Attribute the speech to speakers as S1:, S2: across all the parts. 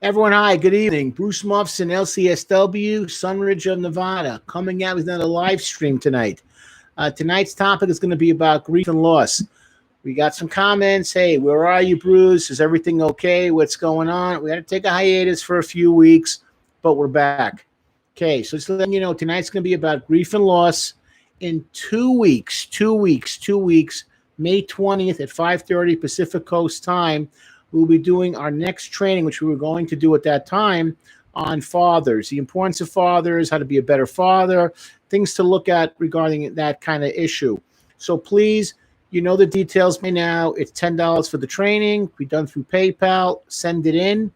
S1: Everyone, hi, good evening. Bruce Muffson, LCSW, Sunridge of Nevada, coming out with another live stream tonight. Tonight's topic is going to be about grief and loss. We got some comments. Hey, where are you, Bruce? Is everything okay? What's going on? We had to take a hiatus for a few weeks, but we're back. Okay, so just letting you know, tonight's going to be about grief and loss. In 2 weeks, May 20th at 5:30 Pacific Coast time, we'll be doing our next training, which we were going to do at that time, on fathers, the importance of fathers, how to be a better father, things to look at regarding that kind of issue. So please, you know the details by now. It's $10 for the training. Be done through PayPal. Send it in.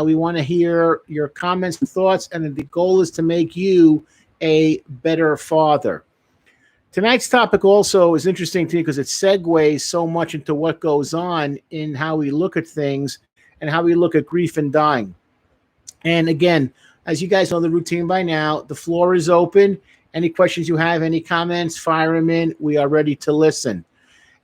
S1: We want to hear your comments and thoughts, and the goal is to make you a better father. Tonight's topic also is interesting to me because it segues so much into what goes on in how we look at things and how we look at grief and dying. And again, as you guys know the routine by now, the floor is open. Any questions you have, any comments, fire them in. We are ready to listen.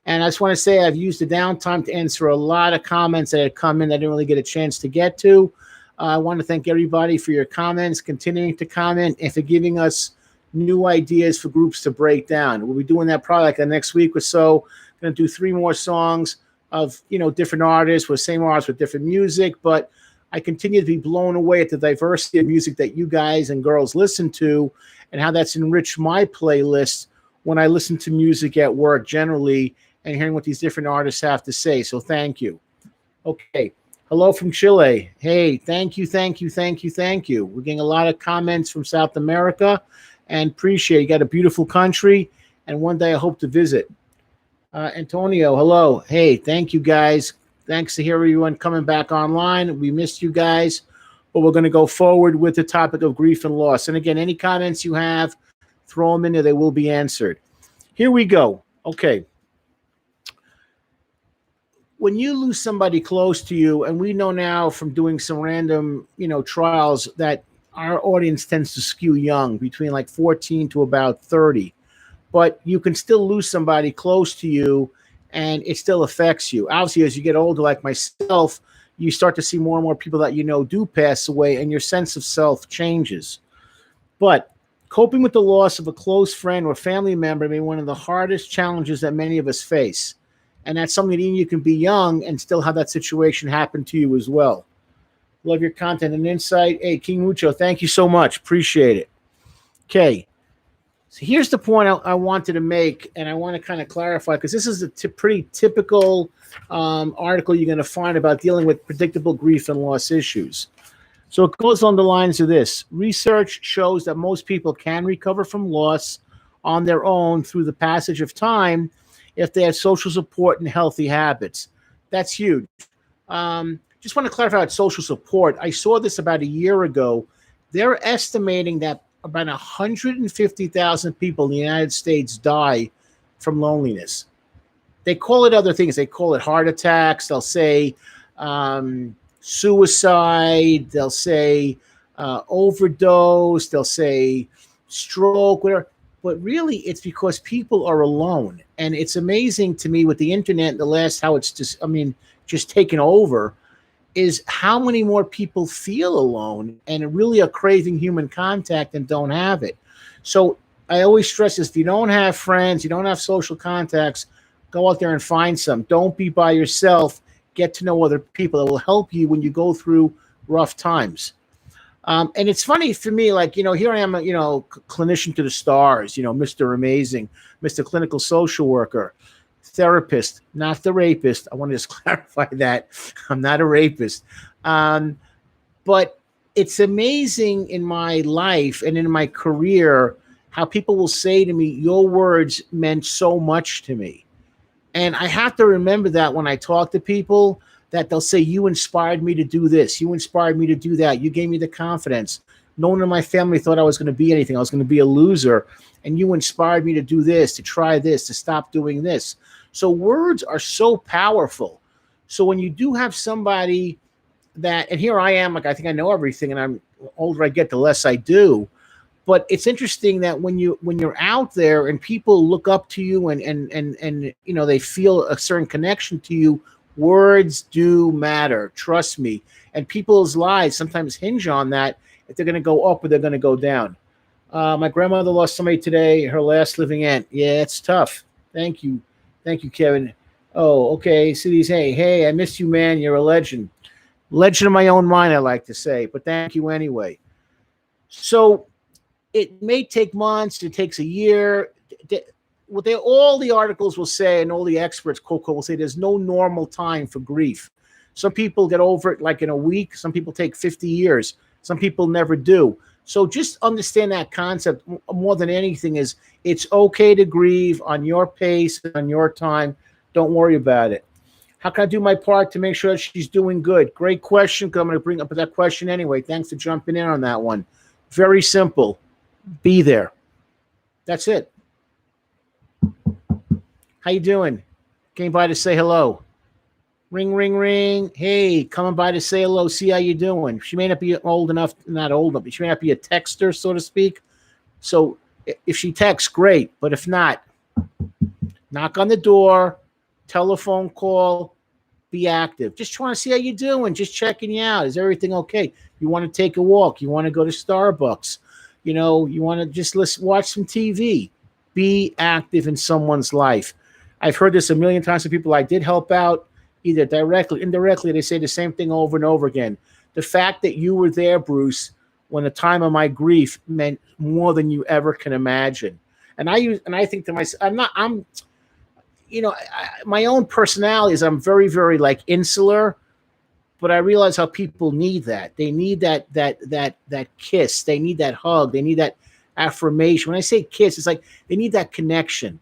S1: And I just want to say I've used the downtime to answer a lot of comments that had come in that I didn't really get a chance to get to. I want to thank everybody for your comments, continuing to comment, and for giving us new ideas for groups to break down. We'll be doing that probably like the next week or so. Going to do 3 more songs of, different artists with same artists with different music, but I continue to be blown away at the diversity of music that you guys and girls listen to and how that's enriched my playlist when I listen to music at work generally and hearing what these different artists have to say. So thank you. Okay. Hello from Chile. Hey, thank you. We're getting a lot of comments from South America. And appreciate it. You got a beautiful country, and one day I hope to visit. Antonio, hello. Hey, thank you guys. Thanks to hear everyone coming back online. We missed you guys, but we're going to go forward with the topic of grief and loss. And again, any comments you have, throw them in there. They will be answered. Here we go. Okay. When you lose somebody close to you, and we know now from doing some random, trials that our audience tends to skew young, between like 14 to about 30. But you can still lose somebody close to you, and it still affects you. Obviously, as you get older, like myself, you start to see more and more people that do pass away, and your sense of self changes. But coping with the loss of a close friend or family member may be one of the hardest challenges that many of us face. And that's something that even you can be young and still have that situation happen to you as well. Love your content and insight. Hey, King Mucho, thank you so much. Appreciate it. Okay. So here's the point I wanted to make, and I want to kind of clarify, because this is a pretty typical article you're going to find about dealing with predictable grief and loss issues. So it goes on the lines of this. Research shows that most people can recover from loss on their own through the passage of time if they have social support and healthy habits. That's huge. Just want to clarify about social support. I saw this about a year ago. They're estimating that about 150,000 people in the United States die from loneliness. They call it other things. They call it heart attacks. They'll say suicide. They'll say overdose. They'll say stroke, whatever. But really, it's because people are alone. And it's amazing to me with the internet, how it's just taken over, is how many more people feel alone and really are craving human contact and don't have it. So I always stress this: if you don't have friends, you don't have social contacts, go out there and find some. Don't be by yourself. Get to know other people. It will help you when you go through rough times. And it's funny for me, like, here I am, clinician to the stars, Mr. Amazing, Mr. Clinical Social Worker, therapist, not the rapist. I want to just clarify that. I'm not a rapist. But it's amazing in my life and in my career how people will say to me, your words meant so much to me. And I have to remember that when I talk to people, that they'll say, you inspired me to do this. You inspired me to do that. You gave me the confidence. No one in my family thought I was going to be anything. I was going to be a loser. And you inspired me to do this, to try this, to stop doing this. So words are so powerful. So when you do have somebody that, and here I am, like I think I know everything, and I'm older I get, the less I do. But it's interesting that when you're out there and people look up to you and they feel a certain connection to you Words do matter. Trust me. And people's lives sometimes hinge on that, if they're going to go up or they're going to go down. My grandmother lost somebody today, her last living aunt. Yeah, it's tough. Thank you. Thank you, Kevin. Oh, okay. Cities, hey, I miss you, man. You're a legend. Legend of my own mind, I like to say, but thank you anyway. So it may take months. It takes a year. All the articles will say, and all the experts, quote, will say, there's no normal time for grief. Some people get over it like in a week. Some people take 50 years. Some people never do. So just understand that concept more than anything is it's okay to grieve on your pace, on your time. Don't worry about it. How can I do my part to make sure that she's doing good? Great question, because I'm going to bring up that question anyway. Thanks for jumping in on that one. Very simple. Be there. That's it. How you doing? Came by to say hello. Ring, ring, ring. Hey, coming by to say hello. See how you doing. She may not be old enough, not old enough, but she may not be a texter, so to speak. So if she texts, great. But if not, knock on the door, telephone call, be active. Just trying to see how you're doing. Just checking you out. Is everything okay? You want to take a walk. You want to go to Starbucks. You know, you want to just watch some TV. Be active in someone's life. I've heard this a million times from people I did help out, either directly, indirectly. They say the same thing over and over again. The fact that you were there, Bruce, when the time of my grief meant more than you ever can imagine. And I think to myself, my own personality is I'm very, very like insular, but I realize how people need that. They need that kiss. They need that hug. They need that affirmation. When I say kiss, it's like they need that connection.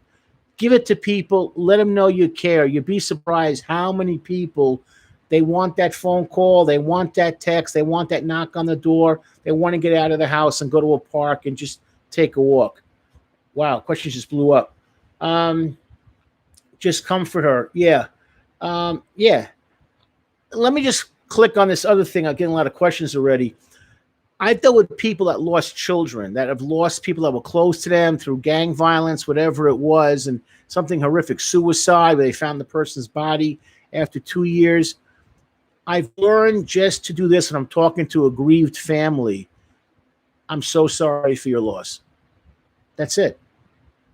S1: Give it to people. Let them know you care. You'd be surprised how many people, they want that phone call. They want that text. They want that knock on the door. They want to get out of the house and go to a park and just take a walk. Wow, question just blew up. Just comfort her. Yeah. Yeah. Let me just click on this other thing. I'm getting a lot of questions already. I've dealt with people that lost children, that have lost people that were close to them through gang violence, whatever it was, and something horrific, suicide, where they found the person's body after 2 years. I've learned just to do this when I'm talking to a grieved family. I'm so sorry for your loss. That's it.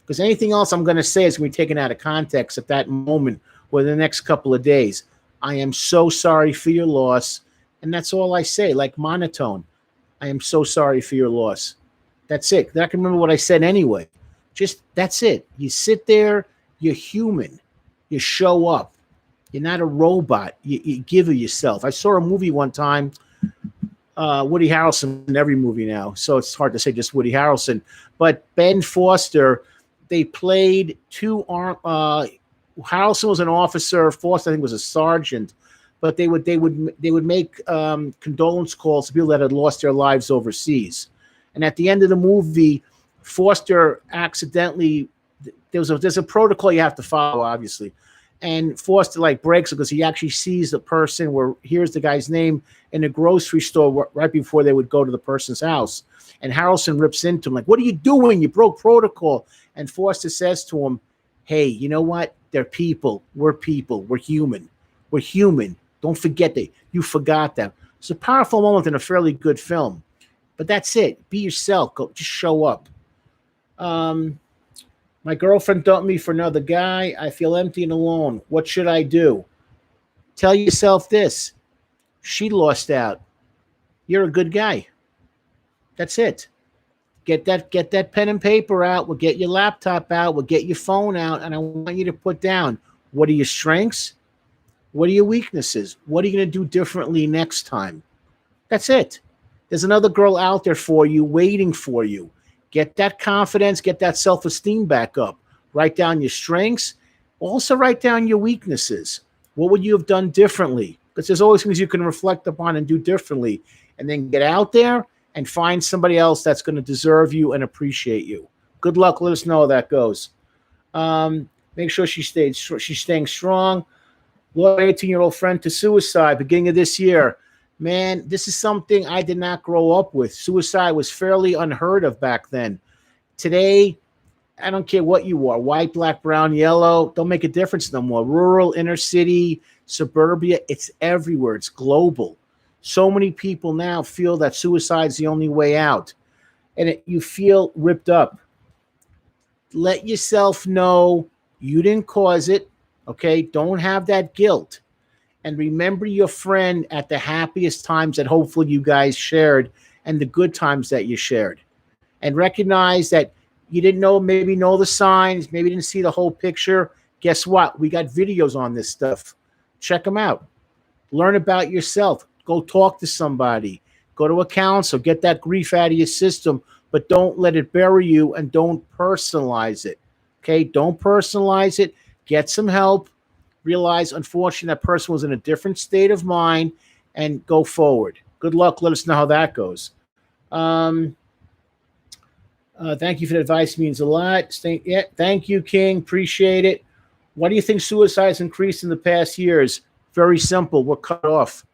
S1: Because anything else I'm going to say is going to be taken out of context at that moment or the next couple of days. I am so sorry for your loss. And that's all I say, like monotone. I am so sorry for your loss. That's it. I can remember what I said anyway. Just that's it. You sit there. You're human. You show up. You're not a robot. You give of yourself. I saw a movie one time. Woody Harrelson in every movie now, so it's hard to say just Woody Harrelson. But Ben Foster, they played two. Harrelson was an officer. Foster, I think, was a sergeant. But they would make condolence calls to people that had lost their lives overseas. And at the end of the movie, Foster accidentally, there's a protocol you have to follow, obviously. And Foster breaks it because he actually sees the person where here's the guy's name in a grocery store right before they would go to the person's house. And Harrelson rips into him like, "What are you doing? You broke protocol." And Foster says to him, "Hey, you know what? They're people. We're people. We're human. We're human. Don't forget that. You forgot that." It's a powerful moment in a fairly good film. But that's it. Be yourself. Go, just show up. My girlfriend dumped me for another guy. I feel empty and alone. What should I do? Tell yourself this. She lost out. You're a good guy. That's it. Get that pen and paper out. We'll get your laptop out. We'll get your phone out. And I want you to put down, what are your strengths? What are your weaknesses? What are you going to do differently next time? That's it. There's another girl out there for you, waiting for you. Get that confidence, get that self-esteem back up. Write down your strengths. Also write down your weaknesses. What would you have done differently? Because there's always things you can reflect upon and do differently. And then get out there and find somebody else that's going to deserve you and appreciate you. Good luck. Let us know how that goes. Make sure she's staying strong. Lost 18-year-old friend to suicide beginning of this year. Man, this is something I did not grow up with. Suicide was fairly unheard of back then. Today, I don't care what you are, white, black, brown, yellow, don't make a difference no more. Rural, inner city, suburbia. It's everywhere. It's global. So many people now feel that suicide's the only way out, and you feel ripped up. Let yourself know you didn't cause it, okay? Don't have that guilt. And remember your friend at the happiest times that hopefully you guys shared and the good times that you shared. And recognize that you didn't maybe know the signs, maybe didn't see the whole picture. Guess what? We got videos on this stuff. Check them out. Learn about yourself. Go talk to somebody. Go to a counselor. Get that grief out of your system, but don't let it bury you and don't personalize it. Okay? Don't personalize it. Get some help. Realize, unfortunately, that person was in a different state of mind and go forward. Good luck. Let us know how that goes. Thank you for the advice. It means a lot. Thank you, King. Appreciate it. Why do you think suicide has increased in the past years? Very simple. We're cut off.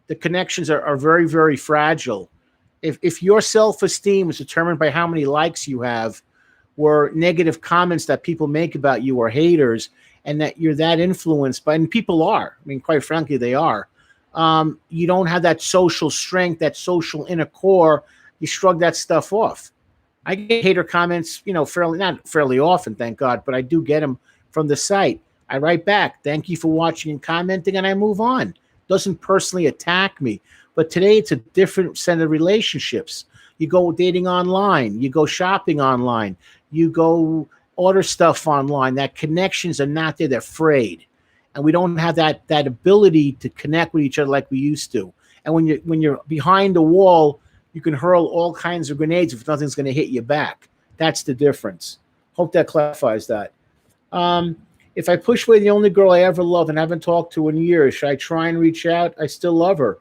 S1: The connections are very, very fragile. If your self-esteem is determined by how many likes you have or negative comments that people make about you or haters, and that you're that influenced by, and people are, I mean, quite frankly, they are, you don't have that social strength, that social inner core, you shrug that stuff off. I get hater comments, not fairly often, thank God, but I do get them from the site. I write back, thank you for watching and commenting, and I move on. Doesn't personally attack me. But today it's a different set of relationships. You go dating online, you go shopping online, you go order stuff online. That connections are not there, they're frayed. And we don't have that ability to connect with each other like we used to. And when you're behind a wall, you can hurl all kinds of grenades if nothing's going to hit you back. That's the difference. Hope that clarifies that. If I push away the only girl I ever loved and haven't talked to in years, should I try and reach out? I still love her.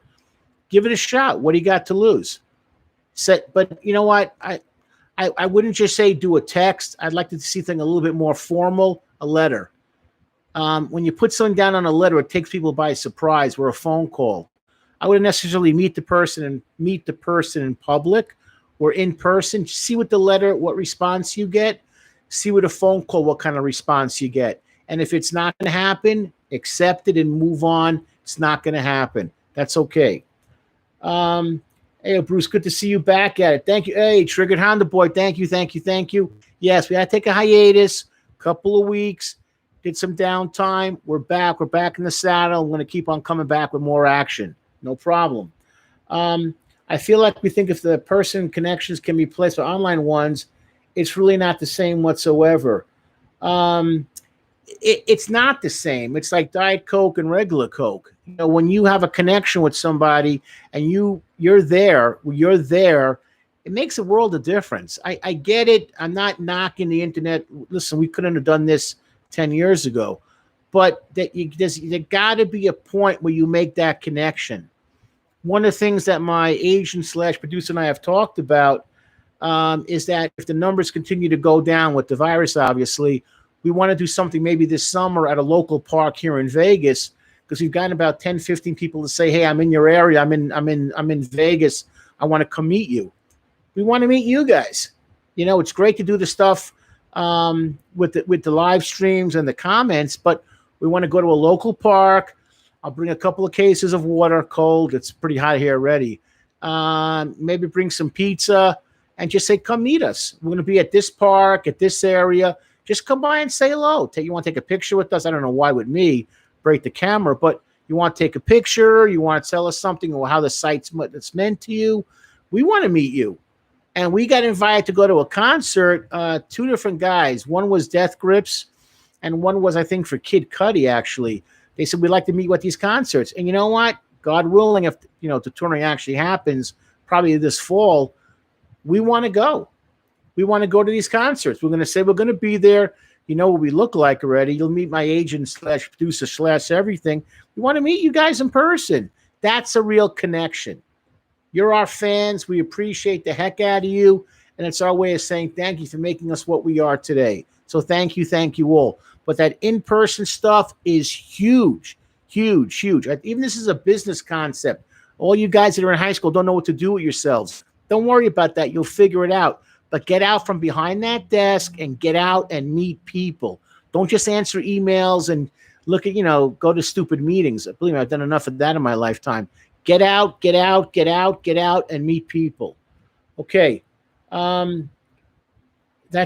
S1: Give it a shot. What do you got to lose? But you know what? I wouldn't just say do a text. I'd like to see things a little bit more formal, a letter. When you put something down on a letter, it takes people by surprise, or a phone call. I wouldn't necessarily meet the person in public or in person. See what the letter, what response you get. See with a phone call, what kind of response you get. And if it's not going to happen, accept it and move on. It's not going to happen. That's okay. Hey, Bruce, good to see you back at it. Thank you. Hey, Triggered Honda Boy, thank you. Yes, we had to take a hiatus, couple of weeks, did some downtime. We're back. We're back in the saddle. I'm going to keep on coming back with more action. No problem. I feel like we think if the person connections can be placed with online ones, it's really not the same whatsoever. It's not the same. It's like Diet Coke and regular Coke. When you have a connection with somebody and you're there, it makes a world of difference. I get it. I'm not knocking the internet. Listen, we couldn't have done this 10 years ago, but there got to be a point where you make that connection. One of the things that my agent / producer and I have talked about is that if the numbers continue to go down with the virus, obviously, we want to do something maybe this summer at a local park here in Vegas, because we've gotten about 10, 15 people to say, hey, I'm in your area. I'm in Vegas. I want to come meet you. We want to meet you guys. It's great to do the stuff with the live streams and the comments, but we want to go to a local park. I'll bring a couple of cases of water, cold. It's pretty hot here already. Maybe bring some pizza and just say, come meet us. We're going to be at this park, at this area. Just come by and say hello. You want to take a picture with us? I don't know why with me, break the camera, but you want to take a picture, you want to tell us something or how the site's meant to you. We want to meet you. And we got invited to go to a concert, 2 different guys. One was Death Grips, and one was, I think, for Kid Cudi, actually. They said, we'd like to meet you at these concerts. And you know what? God willing, if the touring actually happens, probably this fall, we want to go. We want to go to these concerts. We're going to say we're going to be there. You know what we look like already. You'll meet my agent / producer / everything. We want to meet you guys in person. That's a real connection. You're our fans. We appreciate the heck out of you. And it's our way of saying thank you for making us what we are today. So thank you all. But that in-person stuff is huge, huge, huge. Even this is a business concept. All you guys that are in high school don't know what to do with yourselves. Don't worry about that. You'll figure it out. But get out from behind that desk and get out and meet people. Don't just answer emails and Look at, go to stupid meetings. Believe me, I've done enough of that in my lifetime. Get out, get out, get out, get out, and meet people. Okay. That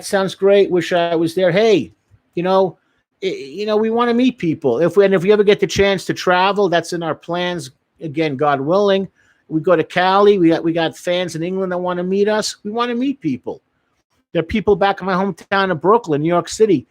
S1: sounds great. Wish I was there. Hey, we want to meet people. If we ever get the chance to travel, that's in our plans. Again, God willing, we go to Cali. We got fans in England that want to meet us. We want to meet people. There are people back in my hometown of Brooklyn, New York City.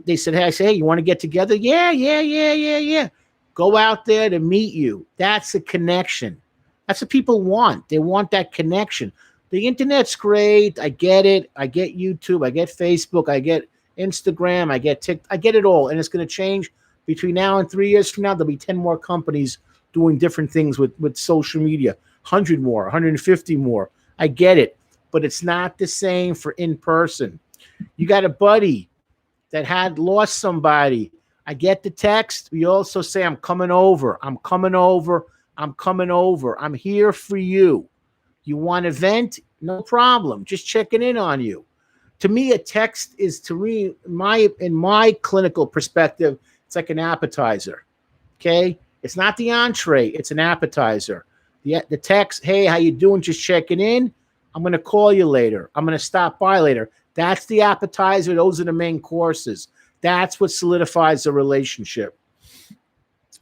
S1: They said, hey, I say, hey, you want to get together? Yeah. Go out there to meet you. That's a connection. That's what people want. They want that connection. The internet's great. I get it. I get YouTube. I get Facebook. I get Instagram. I get TikTok. I get it all. And it's going to change between now and 3 years from now. There'll be 10 more companies doing different things with social media. 100 more, 150 more. I get it. But it's not the same for in person. You got a buddy that had lost somebody. I get the text. We also say, I'm coming over. I'm coming over. I'm coming over. I'm here for you. You want to vent? No problem. Just checking in on you. To me, a text is, in my clinical perspective, it's like an appetizer. Okay? It's not the entree. It's an appetizer. The text, hey, how you doing? Just checking in. I'm going to call you later. I'm going to stop by later. That's the appetizer. Those are the main courses. That's what solidifies the relationship.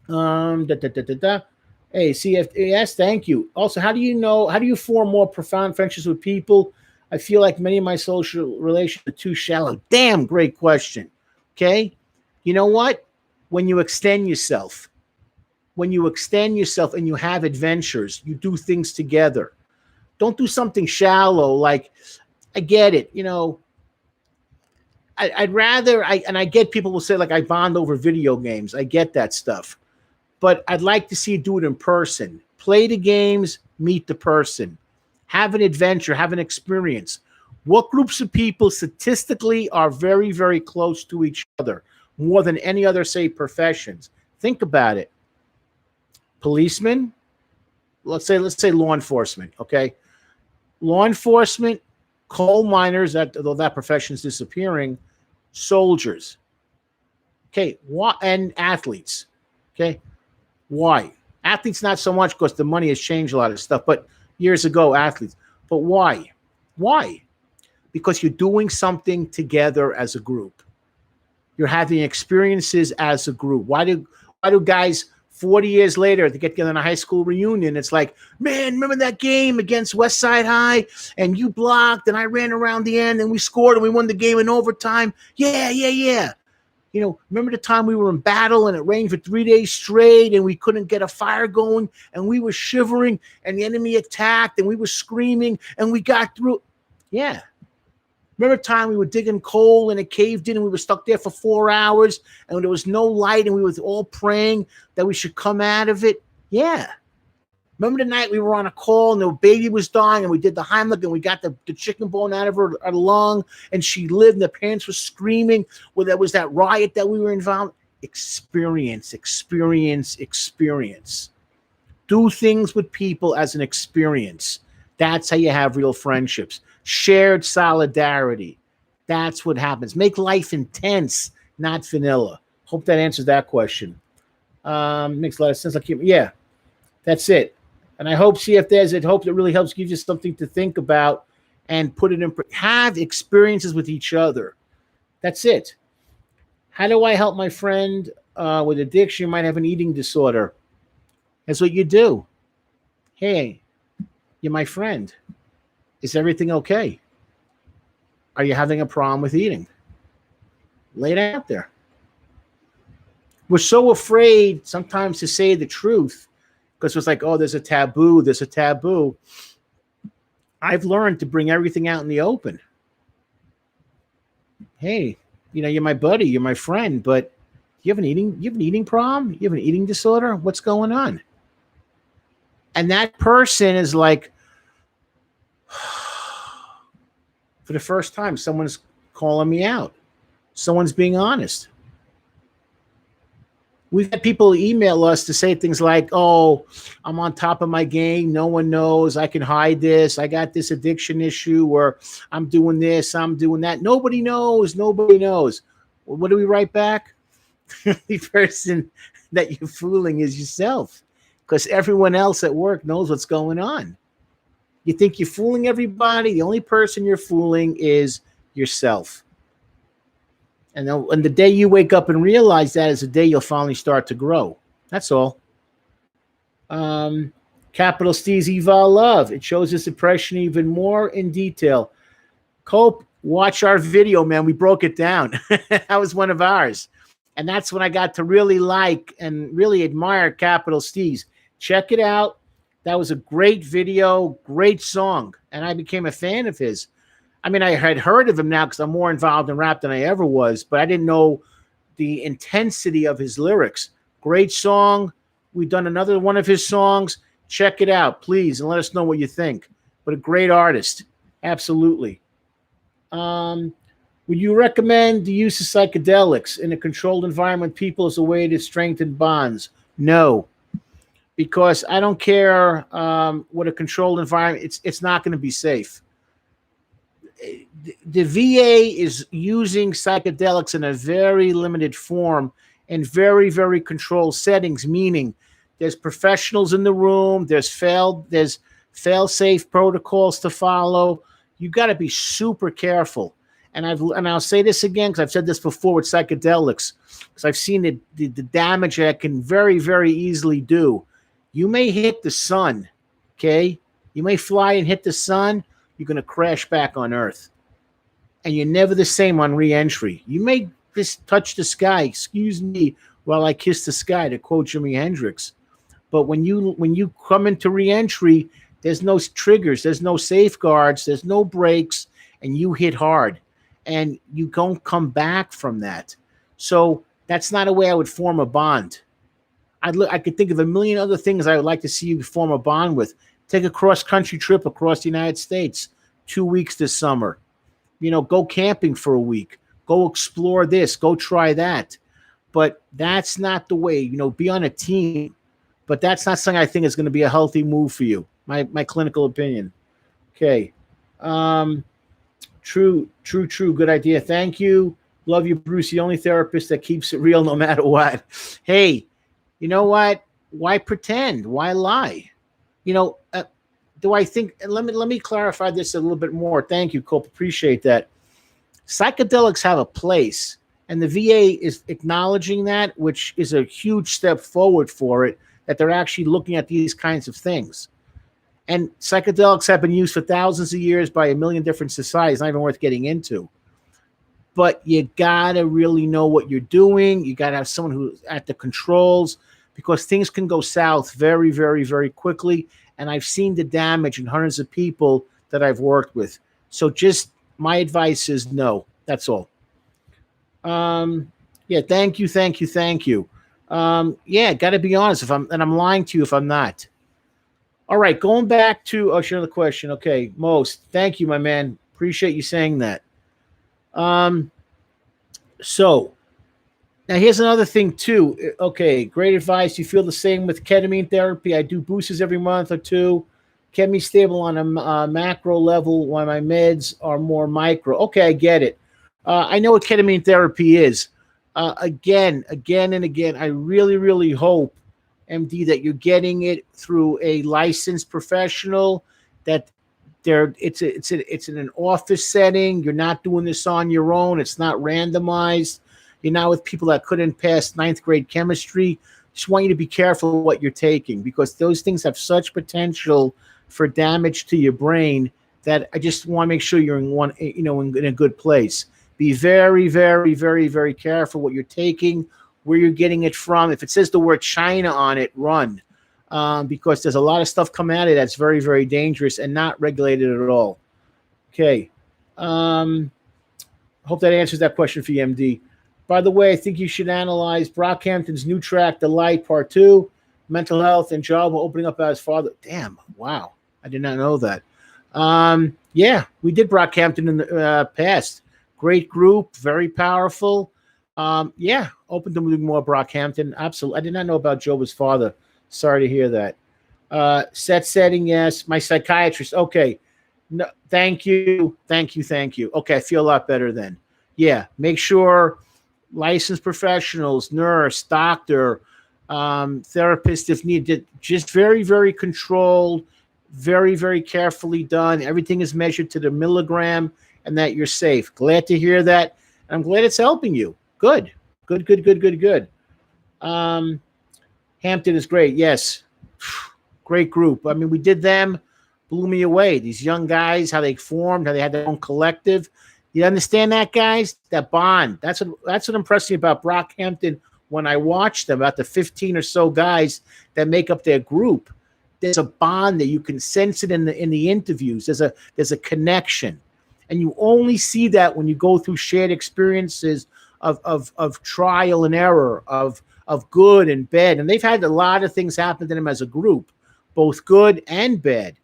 S1: Hey, CFS, thank you. Also, how do you form more profound friendships with people? I feel like many of my social relations are too shallow. Damn, great question. Okay? You know what? When you extend yourself and you have adventures, you do things together. Don't do something shallow. Like, I get it. I'd rather, and I get people will say, like, I bond over video games. I get that stuff. But I'd like to see you do it in person. Play the games, meet the person. Have an adventure, have an experience. What groups of people statistically are very, very close to each other, more than any other, say, professions? Think about it. Policemen, let's say law enforcement, okay? Law enforcement, coal miners, although that profession's disappearing, soldiers, okay, and athletes, okay? Why? Athletes not so much because the money has changed a lot of stuff, but years ago, athletes. But why? Why? Because you're doing something together as a group. You're having experiences as a group. Why do guys 40 years later to get together in a high school reunion? It's like, man, remember that game against West Side High? And you blocked and I ran around the end and we scored and we won the game in overtime. Yeah. Remember the time we were in battle and it rained for 3 days straight and we couldn't get a fire going and we were shivering and the enemy attacked and we were screaming and we got through. Yeah. Remember the time we were digging coal and it caved in and we were stuck there for 4 hours and there was no light and we were all praying that we should come out of it? Yeah. Remember the night we were on a call and the baby was dying and we did the Heimlich and we got the chicken bone out of her lung and she lived and the parents were screaming. Well, there was that riot that we were involved. Experience. Do things with people as an experience. That's how you have real friendships. Shared solidarity. That's what happens. Make life intense, not vanilla. Hope that answers that question. Makes a lot of sense. Yeah, that's it. And I hope, see if there's it. Hope that really helps give you something to think about and put it in. Have experiences with each other. That's it. How do I help my friend with addiction? You might have an eating disorder. That's what you do. Hey, you're my friend. Is everything okay? Are you having a problem with eating? Lay it out there. We're so afraid sometimes to say the truth because it's like, oh, there's a taboo. I've learned to bring everything out in the open. Hey, you're my buddy, you're my friend, but you have an eating problem? You have an eating disorder? What's going on? And that person is like, for the first time, someone's calling me out. Someone's being honest. We've had people email us to say things like, oh, I'm on top of my game. No one knows. I can hide this. I got this addiction issue, or I'm doing this, I'm doing that. Nobody knows. Well, what do we write back? The person that you're fooling is yourself, because everyone else at work knows what's going on. You think you're fooling everybody. The only person you're fooling is yourself. And the day you wake up and realize that is the day you'll finally start to grow. That's all. Capital Steez Eval Love. It shows this depression even more in detail. Cope, watch our video, man. We broke it down. That was one of ours. And that's when I got to really like and really admire Capital Steez. Check it out. That was a great video, great song. And I became a fan of his. I mean, I had heard of him now because I'm more involved in rap than I ever was, but I didn't know the intensity of his lyrics. Great song. We've done another one of his songs. Check it out, please, and let us know what you think. But a great artist. Absolutely. Would you recommend the use of psychedelics in a controlled environment, people, as a way to strengthen bonds? No, because I don't care what a controlled environment. It's not going to be safe. The VA is using psychedelics in a very limited form in very, very controlled settings, meaning there's professionals in the room, there's fail-safe protocols to follow. You got to be super careful. And I'll say this again, because I've said this before with psychedelics, because I've seen the damage that can very, very easily do. You may hit the sun, okay? You may fly and hit the sun. You're going to crash back on Earth. And you're never the same on re-entry. You may just touch the sky, excuse me, while I kiss the sky, to quote Jimi Hendrix. But when you come into re-entry, there's no triggers, there's no safeguards, there's no brakes, and you hit hard. And you don't come back from that. So that's not a way I would form a bond. I could think of a million other things I would like to see you form a bond with. Take a cross-country trip across the United States, 2 weeks this summer. Go camping for a week. Go explore this. Go try that. But that's not the way. Be on a team. But that's not something I think is going to be a healthy move for you. My clinical opinion. Okay. True. Good idea. Thank you. Love you, Bruce. The only therapist that keeps it real no matter what. Hey, you know what? Why pretend? Why lie? Do I think? Let me clarify this a little bit more. Thank you, Cope. Appreciate that. Psychedelics have a place, and the VA is acknowledging that, which is a huge step forward for it. That they're actually looking at these kinds of things. And psychedelics have been used for thousands of years by a million different societies, not even worth getting into. But you got to really know what you're doing. You got to have someone who's at the controls, because things can go south very, very, very quickly. And I've seen the damage in hundreds of people that I've worked with. So just my advice is no. That's all. Yeah, thank you. Yeah, got to be honest. I'm lying to you if I'm not. All right, going back to another question. Okay, Most, thank you, my man. Appreciate you saying that. So now here's another thing too. Okay, great advice. You feel the same with ketamine therapy? I do boosters every month or two. Kept me stable on a macro level while my meds are more micro. Okay, I get it. I know what ketamine therapy is. Again and again, I really, really hope, MD, that you're getting it through a licensed professional, that it's in an office setting. You're not doing this on your own. It's not randomized. You're not with people that couldn't pass ninth grade chemistry. Just want you to be careful what you're taking, because those things have such potential for damage to your brain that I just want to make sure you're in a good place. Be very, very, very, very careful what you're taking, where you're getting it from. If it says the word China on it, run, because there's a lot of stuff coming at it that's very, very dangerous and not regulated at all. Okay. Hope that answers that question for you, MD. By the way, I think you should analyze Brockhampton's new track, The Light, Part 2, mental health and job opening up as father. Damn, wow. I did not know that. Yeah, we did Brockhampton in the past. Great group, very powerful. Yeah, open to doing more Brockhampton. Absolutely. I did not know about Joba's father. Sorry to hear that. Set setting, yes. My psychiatrist. Okay. No, thank you. Okay, I feel a lot better then. Yeah, make sure licensed professionals, nurse, doctor, therapist if needed. Just very, very controlled, very, very carefully done. Everything is measured to the milligram, and that you're safe. Glad to hear that. I'm glad it's helping you. Good. Good, good, good, good, good. Hampton is great. Yes. Great group. I mean, we did them, blew me away. These young guys, how they formed, how they had their own collective. You understand that, guys? That bond. That's what impressed me about Brockhampton when I watched them, about the 15 or so guys that make up their group. There's a bond that you can sense it in the interviews. There's a connection. And you only see that when you go through shared experiences of trial and error, of good and bad. And they've had a lot of things happen to them as a group, both good and bad.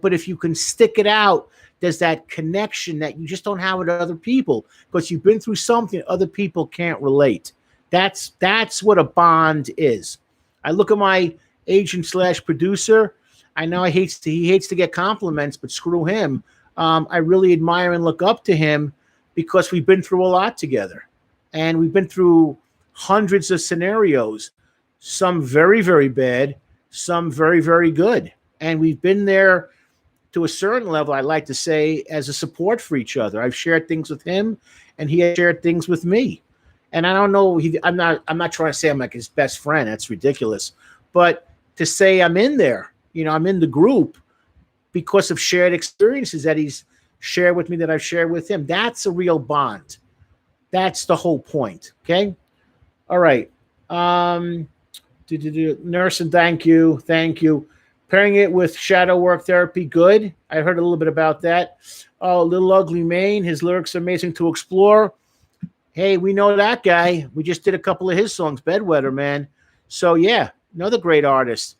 S1: But if you can stick it out, there's that connection that you just don't have with other people because you've been through something other people can't relate. That's what a bond is. I look at my agent / producer. I know he hates to get compliments, but screw him. I really admire and look up to him because we've been through a lot together. And we've been through hundreds of scenarios, some very, very bad, some very, very good. And we've been there to a certain level, I like to say, as a support for each other. I've shared things with him, and he has shared things with me. And I don't know, I'm not trying to say I'm like his best friend. That's ridiculous. But to say I'm in there, I'm in the group because of shared experiences that he's shared with me, that I've shared with him. That's a real bond. That's the whole point. Okay. All right. Nurse, and thank you. Pairing it with shadow work therapy, good. I heard a little bit about that. Oh, Little Ugly Mane, his lyrics are amazing to explore. Hey, we know that guy. We just did a couple of his songs, Bedwetter, man. So yeah, another great artist.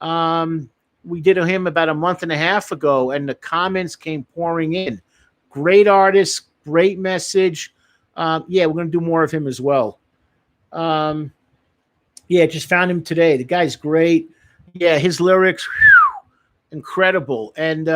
S1: We did him about a month and a half ago, and the comments came pouring in. Great artist, great message. Yeah, we're going to do more of him as well. Yeah, just found him today. The guy's great. Yeah, his lyrics, incredible. And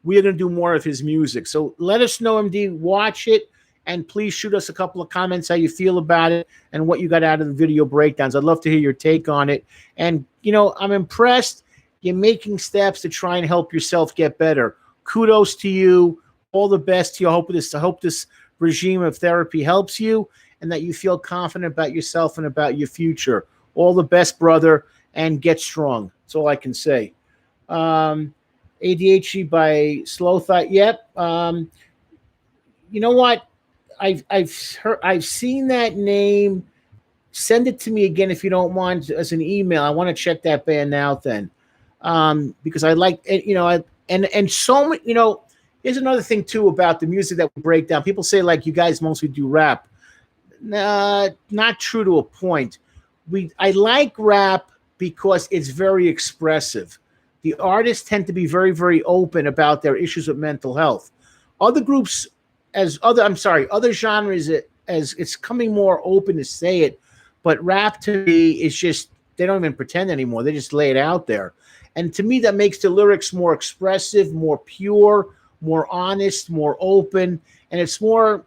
S1: we are going to do more of his music. So let us know, MD. Watch it. And please shoot us a couple of comments how you feel about it and what you got out of the video breakdowns. I'd love to hear your take on it. And, I'm impressed. You're making steps to try and help yourself get better. Kudos to you. All the best to you. I hope this regime of therapy helps you and that you feel confident about yourself and about your future. All the best, brother, and get strong. That's all I can say. ADHD by Slow Thought. Yep. You know what? I've seen that name. Send it to me again if you don't mind as an email. I want to check that band out then. Because I like it, and so many, here's another thing too about the music that we break down. People say like you guys mostly do rap. Nah, not true to a point. I like rap because it's very expressive. The artists tend to be very, very open about their issues with mental health. Other groups, other genres, as it's coming more open to say it, but rap to me is just, they don't even pretend anymore. They just lay it out there. And to me, that makes the lyrics more expressive, more pure, more honest, more open. And it's more,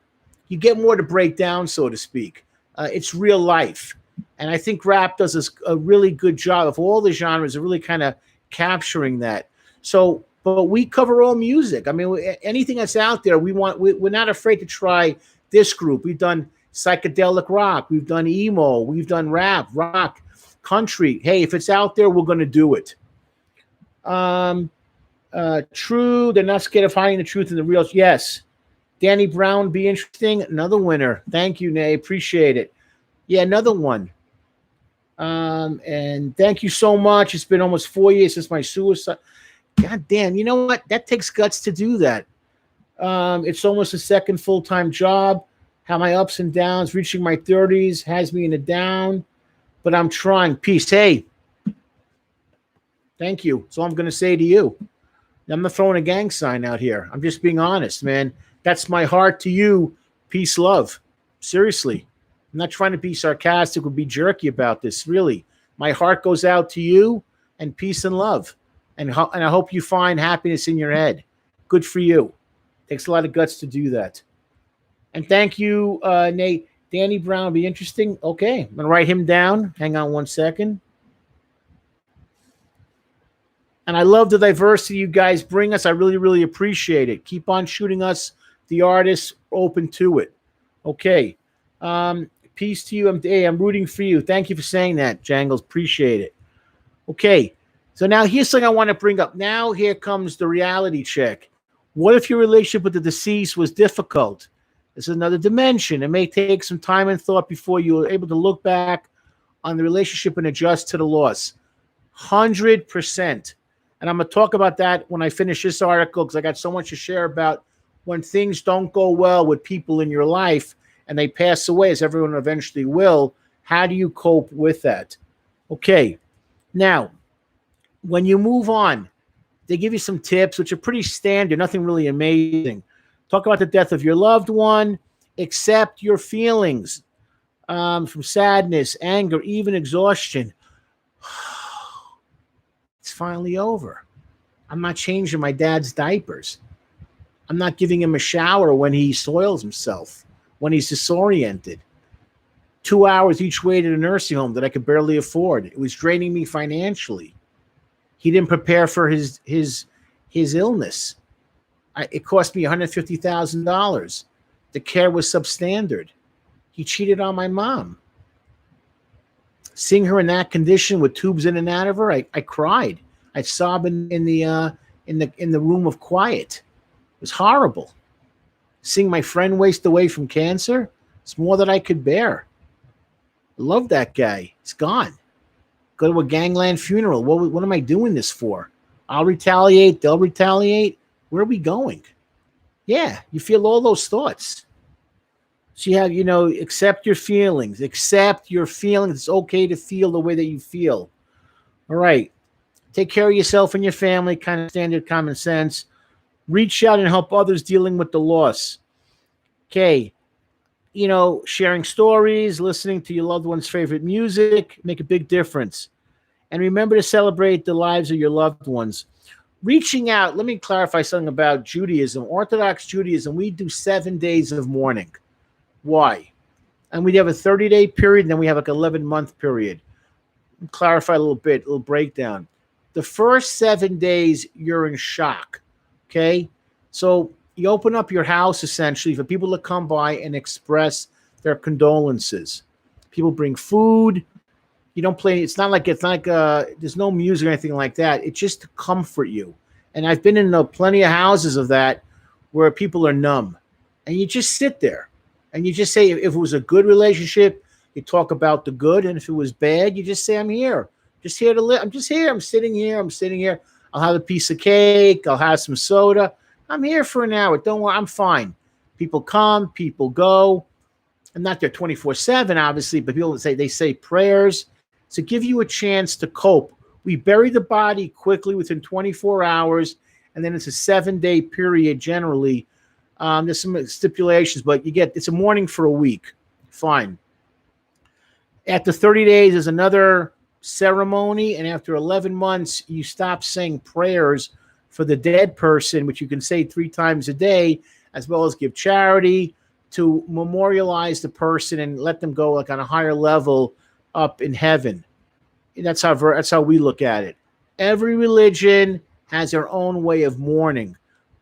S1: you get more to break down, so to speak. It's real life. And I think rap does a really good job of all the genres of really kind of capturing that. So, but we cover all music. I mean, anything that's out there, we're not afraid to try this group. We've done psychedelic rock. We've done emo. We've done rap, rock, country. Hey, if it's out there, we're going to do it. True. They're not scared of hiding the truth and the real. Yes. Danny Brown, be interesting. Another winner. Thank you, Nay. Appreciate it. Yeah, another one. And thank you so much. It's been almost 4 years since my suicide. God damn. You know what? That takes guts to do that. It's almost a second full-time job. How my ups and downs, reaching my 30s has me in a down, but I'm trying. Peace. Hey, thank you. That's all I'm going to say to you. I'm not throwing a gang sign out here. I'm just being honest, man. That's my heart to you. Peace, love. Seriously. I'm not trying to be sarcastic or be jerky about this. Really, my heart goes out to you, and peace and love. And I hope you find happiness in your head. Good for you. Takes a lot of guts to do that. And thank you, Nate. Danny Brown will be interesting. Okay, I'm gonna write him down. Hang on one second. And I love the diversity you guys bring us. I really, really appreciate it. Keep on shooting us. The artists open to it. Okay. Peace to you. I'm rooting for you. Thank you for saying that, Jangles. Appreciate it. Okay. So now here's something I want to bring up. Now here comes the reality check. What if your relationship with the deceased was difficult? This is another dimension. It may take some time and thought before you are able to look back on the relationship and adjust to the loss. 100%. And I'm going to talk about that when I finish this article, because I got so much to share about when things don't go well with people in your life and they pass away, as everyone eventually will. How do you cope with that? Okay. Now, when you move on, they give you some tips, which are pretty standard, nothing really amazing. Talk about the death of your loved one. Accept your feelings from sadness, anger, even exhaustion. It's finally over. I'm not changing my dad's diapers. I'm not giving him a shower when he soils himself, when he's disoriented. 2 hours each way to the nursing home that I could barely afford. It was draining me financially. He didn't prepare for his illness. It cost me $150,000. The care was substandard. He cheated on my mom. Seeing her in that condition with tubes in and out of her, I cried. I sobbed in the room of quiet. It was horrible. Seeing my friend waste away from cancer, it's more than I could bear. I love that guy. He's gone. Go to a gangland funeral. What am I doing this for? I'll retaliate. They'll retaliate. Where are we going? Yeah, you feel all those thoughts. So you have, accept your feelings. Accept your feelings. It's okay to feel the way that you feel. All right. Take care of yourself and your family, kind of standard common sense. Reach out and help others dealing with the loss. Okay. Sharing stories, listening to your loved one's favorite music, make a big difference. And remember to celebrate the lives of your loved ones. Reaching out, let me clarify something about Judaism. Orthodox Judaism, we do 7 days of mourning. Why? And we have a 30-day period, and then we have like an 11-month period. Clarify a little bit, a little breakdown. The first 7 days, you're in shock, okay? So you open up your house, essentially, for people to come by and express their condolences. People bring food. You don't play. It's not like there's no music or anything like that. It's just to comfort you. And I've been in plenty of houses of that where people are numb. And you just sit there. And you just say, if it was a good relationship, you talk about the good. And if it was bad, you just say, I'm here. Just here to live. I'm just here. I'm sitting here. I'm sitting here. I'll have a piece of cake. I'll have some soda. I'm here for an hour. Don't worry. I'm fine. People come. People go. I'm not there 24/7, obviously, but they say prayers to give you a chance to cope. We bury the body quickly within 24 hours, and then it's a 7-day period generally. There's some stipulations, but it's a mourning for a week. Fine. After 30 days, there's another ceremony, and after 11 months, you stop saying prayers for the dead person, which you can say 3 times a day, as well as give charity to memorialize the person and let them go like on a higher level up in heaven. That's how we look at it. Every religion has their own way of mourning,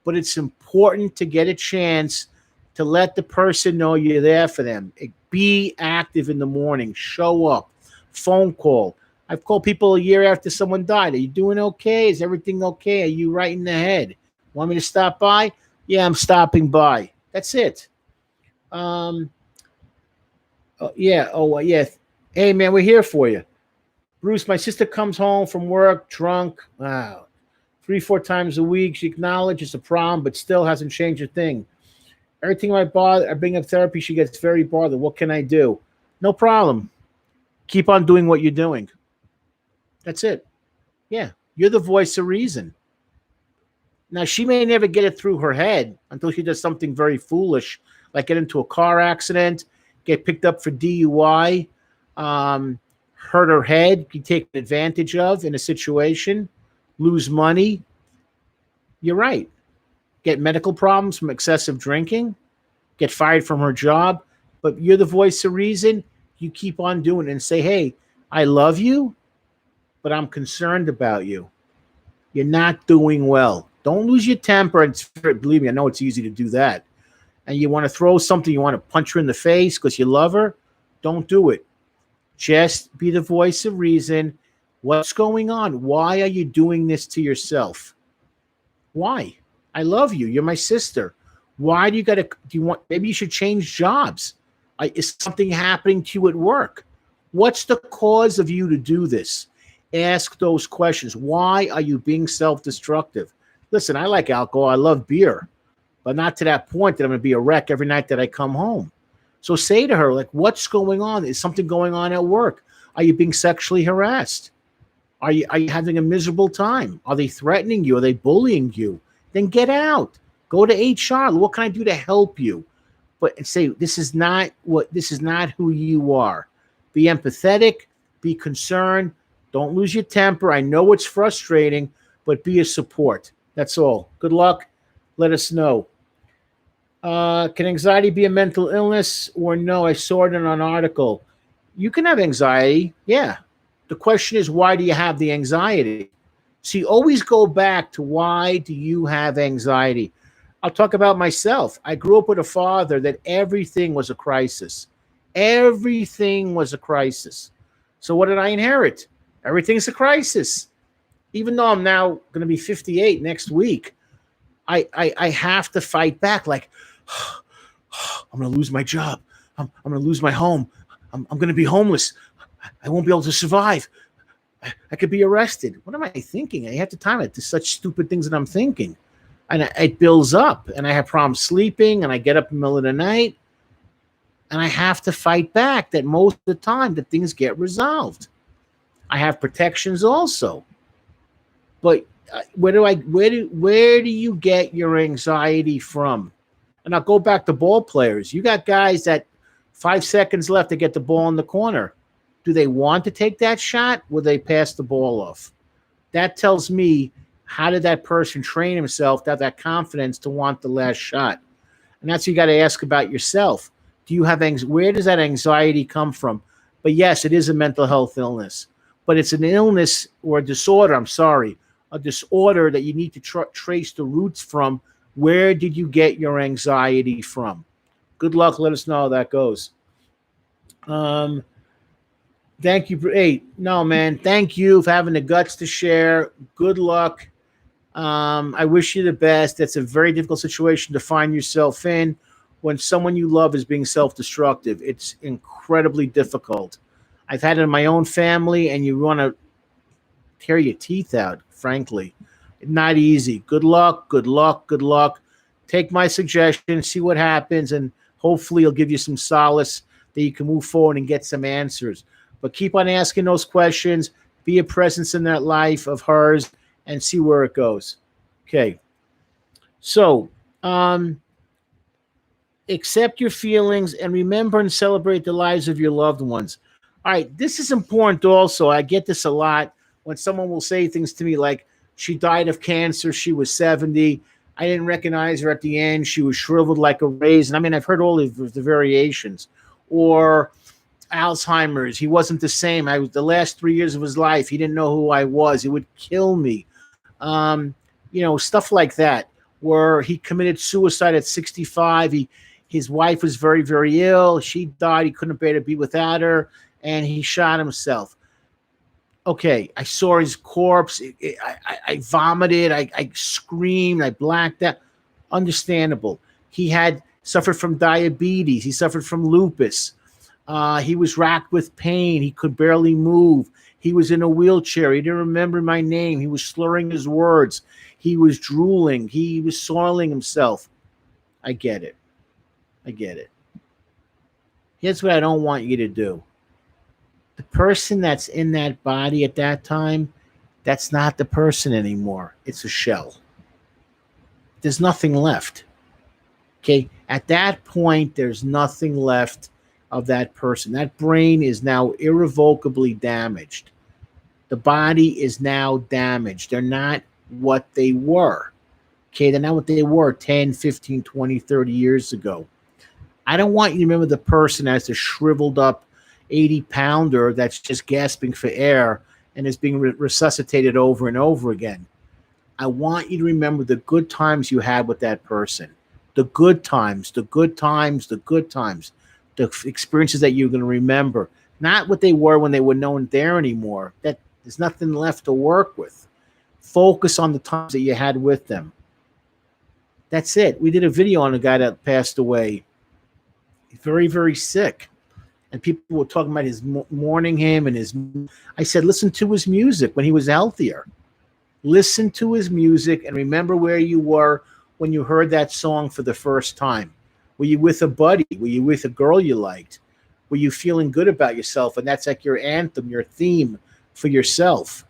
S1: but it's important to get a chance to let the person know you're there for them. Be active in the morning. Show up. Phone call. I've called people a year after someone died. Are you doing okay? Is everything okay? Are you right in the head? Want me to stop by? Yeah, I'm stopping by. That's it. Yeah. Hey, man, we're here for you. Bruce, my sister comes home from work drunk. Wow. 3-4 times a week. She acknowledges a problem, but still hasn't changed a thing. Every time I bring up therapy, she gets very bothered. What can I do? No problem. Keep on doing what you're doing. That's it. Yeah. You're the voice of reason. Now, she may never get it through her head until she does something very foolish, like get into a car accident, get picked up for DUI, hurt her head, be taken advantage of in a situation, lose money. You're right. Get medical problems from excessive drinking, get fired from her job. but you're the voice of reason. You keep on doing it and say, hey, I love you, but I'm concerned about you. You're not doing well. Don't lose your temper. And believe me, I know it's easy to do that. And you want to throw something, you want to punch her in the face because you love her. Don't do it. Just be the voice of reason. What's going on? Why are you doing this to yourself? Why? I love you. You're my sister. Why do you want, maybe you should change jobs. Is something happening to you at work? What's the cause of you to do this? Ask those questions. Why are you being self-destructive? Listen, I like alcohol. I love beer, but not to that point that I'm going to be a wreck every night that I come home. So say to her, like, what's going on? Is something going on at work? Are you being sexually harassed? Are you having a miserable time? Are they threatening you? Are they bullying you? Then get out. Go to HR. What can I do to help you? But say, this is not who you are. Be empathetic, be concerned. Don't lose your temper. I know it's frustrating, but be a support. That's all. Good luck. Let us know. Can anxiety be a mental illness or no? I saw it in an article. You can have anxiety. Yeah. The question is, why do you have the anxiety? See, always go back to why do you have anxiety? I'll talk about myself. I grew up with a father that everything was a crisis. Everything was a crisis. So what did I inherit? Everything's a crisis. Even though I'm now going to be 58 next week, I have to fight back. Like, I'm going to lose my job. I'm going to lose my home. I'm going to be homeless. I won't be able to survive. I could be arrested. What am I thinking? I have to time it to such stupid things that I'm thinking. And it builds up. And I have problems sleeping. And I get up in the middle of the night. And I have to fight back that most of the time that things get resolved. I have protections also. But where do you get your anxiety from? And I'll go back to ball players. You got guys that 5 seconds left to get the ball in the corner. Do they want to take that shot? Will they pass the ball off? That tells me, how did that person train himself to have that confidence to want the last shot? And that's what you got to ask about yourself. Do you have where does that anxiety come from? But yes, it is a mental health illness. But it's an illness or a disorder, a disorder that you need to trace the roots from. Where did you get your anxiety from? Good luck. Let us know how that goes. Thank you. Hey, no, man. Thank you for having the guts to share. Good luck. I wish you the best. It's a very difficult situation to find yourself in when someone you love is being self-destructive. It's incredibly difficult. I've had it in my own family, and you want to tear your teeth out, frankly. Not easy. Good luck, good luck, good luck. Take my suggestion, see what happens, and hopefully it'll give you some solace that you can move forward and get some answers. But keep on asking those questions. Be a presence in that life of hers and see where it goes. Okay. So, accept your feelings and remember and celebrate the lives of your loved ones. All right. This is important also. I get this a lot when someone will say things to me like, she died of cancer. She was 70. I didn't recognize her at the end. She was shriveled like a raisin. I mean, I've heard all of the variations. Or Alzheimer's. He wasn't the same. The last 3 years of his life, he didn't know who I was. He would kill me. Stuff like that, where he committed suicide at 65. His wife was very, very ill. She died. He couldn't bear to be without her, and he shot himself. Okay, I saw his corpse. I vomited. I screamed. I blacked out. Understandable. He had suffered from diabetes. He suffered from lupus. He was racked with pain. He could barely move. He was in a wheelchair. He didn't remember my name. He was slurring his words. He was drooling. He was soiling himself. I get it. Here's what I don't want you to do. The person that's in that body at that time, that's not the person anymore. It's a shell. There's nothing left. Okay? At that point, there's nothing left of that person. That brain is now irrevocably damaged. The body is now damaged. They're not what they were. Okay? They're not what they were 10, 15, 20, 30 years ago. I don't want you to remember the person as the shriveled up 80-pounder that's just gasping for air and is being resuscitated over and over again. I want you to remember the good times you had with that person. The good times, the good times, the good times. The experiences that you're going to remember. Not what they were when they were no one there anymore. That there's nothing left to work with. Focus on the times that you had with them. That's it. We did a video on a guy that passed away. Very, very sick. And people were talking about his mourning him and his. I said, listen to his music when he was healthier. Listen to his music and remember where you were when you heard that song for the first time. Were you with a buddy? Were you with a girl you liked? Were you feeling good about yourself? And that's like your anthem, your theme for yourself.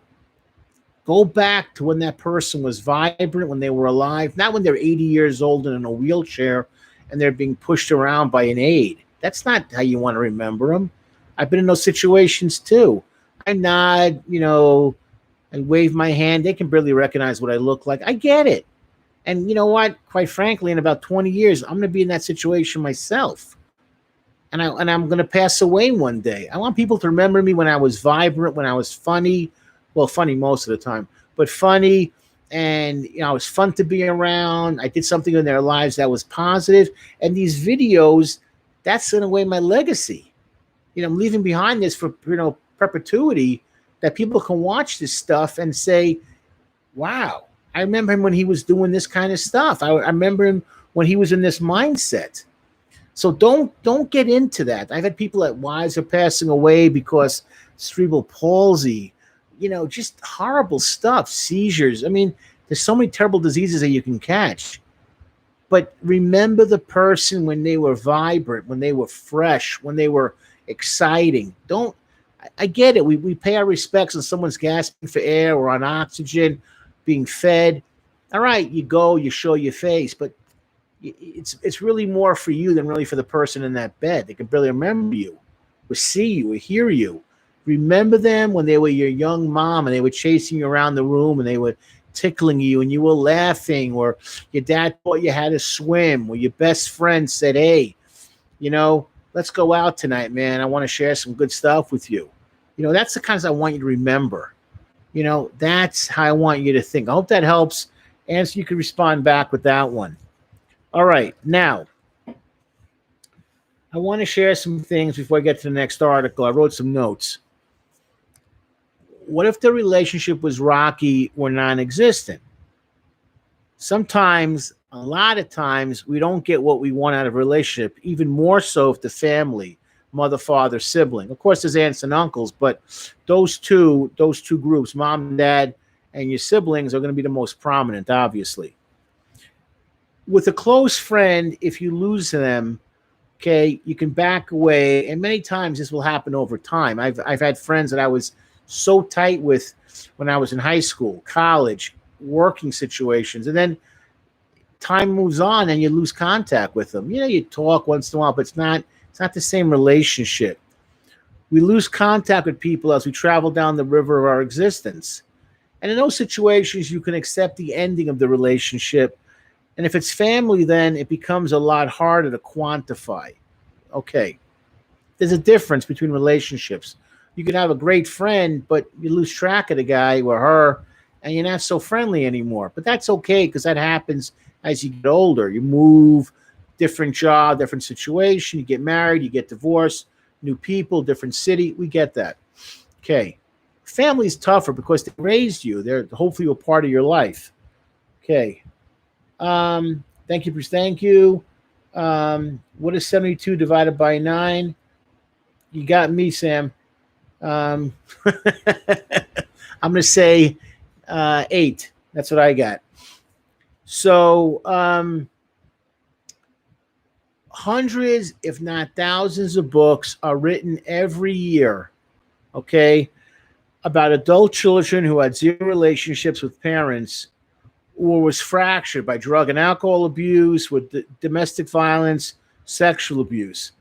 S1: Go back to when that person was vibrant, when they were alive, not when they're 80 years old and in a wheelchair and they're being pushed around by an aide. That's not how you want to remember them. I've been in those situations too. I nod, I wave my hand. They can barely recognize what I look like. I get it. And you know what? Quite frankly, in about 20 years, I'm going to be in that situation myself. And I'm going to pass away one day. I want people to remember me when I was vibrant, when I was funny. Well, funny most of the time, but funny. And, it was fun to be around. I did something in their lives that was positive. And these videos, that's in a way my legacy. I'm leaving behind this for, perpetuity, that people can watch this stuff and say, wow, I remember him when he was doing this kind of stuff. I remember him when he was in this mindset. So don't get into that. I've had people that wives are passing away because cerebral palsy, just horrible stuff, seizures. I mean, there's so many terrible diseases that you can catch. But remember the person when they were vibrant, when they were fresh, when they were exciting. I get it. We pay our respects when someone's gasping for air or on oxygen, being fed. All right, you go, you show your face, but it's really more for you than really for the person in that bed. They can barely remember you, or see you, or hear you. Remember them when they were your young mom and they were chasing you around the room and they were tickling you and you were laughing, or your dad thought you had to swim, or your best friend said, hey, let's go out tonight, man. I want to share some good stuff with you. That's the kinds I want you to remember. That's how I want you to think. I hope that helps. And so you can respond back with that one. All right. Now, I want to share some things before I get to the next article. I wrote some notes. What if the relationship was rocky or non-existent? Sometimes, a lot of times, we don't get what we want out of a relationship, even more so if the family, mother, father, sibling. Of course, there's aunts and uncles, but those two groups, mom and dad, and your siblings are going to be the most prominent, obviously. With a close friend, if you lose them, okay, you can back away, and many times this will happen over time. I've had friends that I was so tight with when I was in high school, college, working situations, and then time moves on and you lose contact with them. You talk once in a while, but it's not the same relationship. We lose contact with people as we travel down the river of our existence. And in those situations, you can accept the ending of the relationship. And if it's family, then it becomes a lot harder to quantify. Okay. There's a difference between relationships. You can have a great friend, but you lose track of the guy or her, and you're not so friendly anymore. But that's okay, because that happens as you get older. You move, different job, different situation. You get married, you get divorced, new people, different city. We get that. Okay. Family's tougher because they raised you. They're hopefully a part of your life. Okay. Thank you. What is 72 divided by 9? You got me, Sam. I'm going to say 8. That's what I got. So hundreds, if not thousands of books are written every year, okay, about adult children who had zero relationships with parents or was fractured by drug and alcohol abuse, with domestic violence, sexual abuse.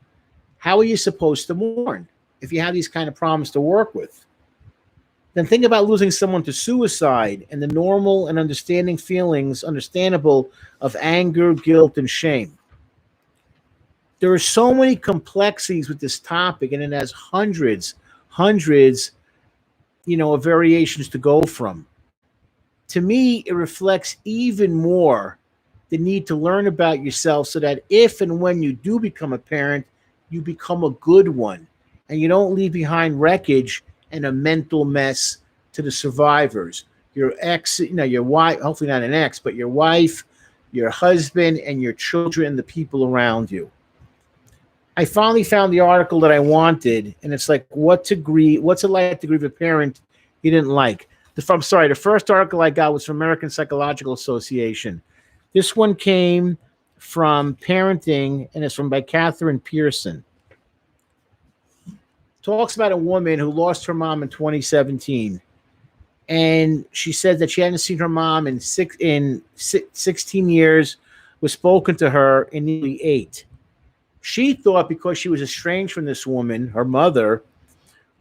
S1: How are you supposed to mourn if you have these kind of problems to work with? Then think about losing someone to suicide and the normal and understandable of anger, guilt, and shame. There are so many complexities with this topic, and it has hundreds, of variations to go from. To me, it reflects even more the need to learn about yourself so that if and when you do become a parent, you become a good one and you don't leave behind wreckage and a mental mess to the survivors. Your ex, your wife, hopefully not an ex, but your wife, your husband, and your children, and the people around you. I finally found the article that I wanted, and it's like, what's it like to grieve a parent you didn't like? The first article I got was from American Psychological Association. This one came from Parenting, and it's by Catherine Pearson. Talks about a woman who lost her mom in 2017. And she said that she hadn't seen her mom in 16 years, was spoken to her in nearly 8. She thought because she was estranged from this woman, her mother,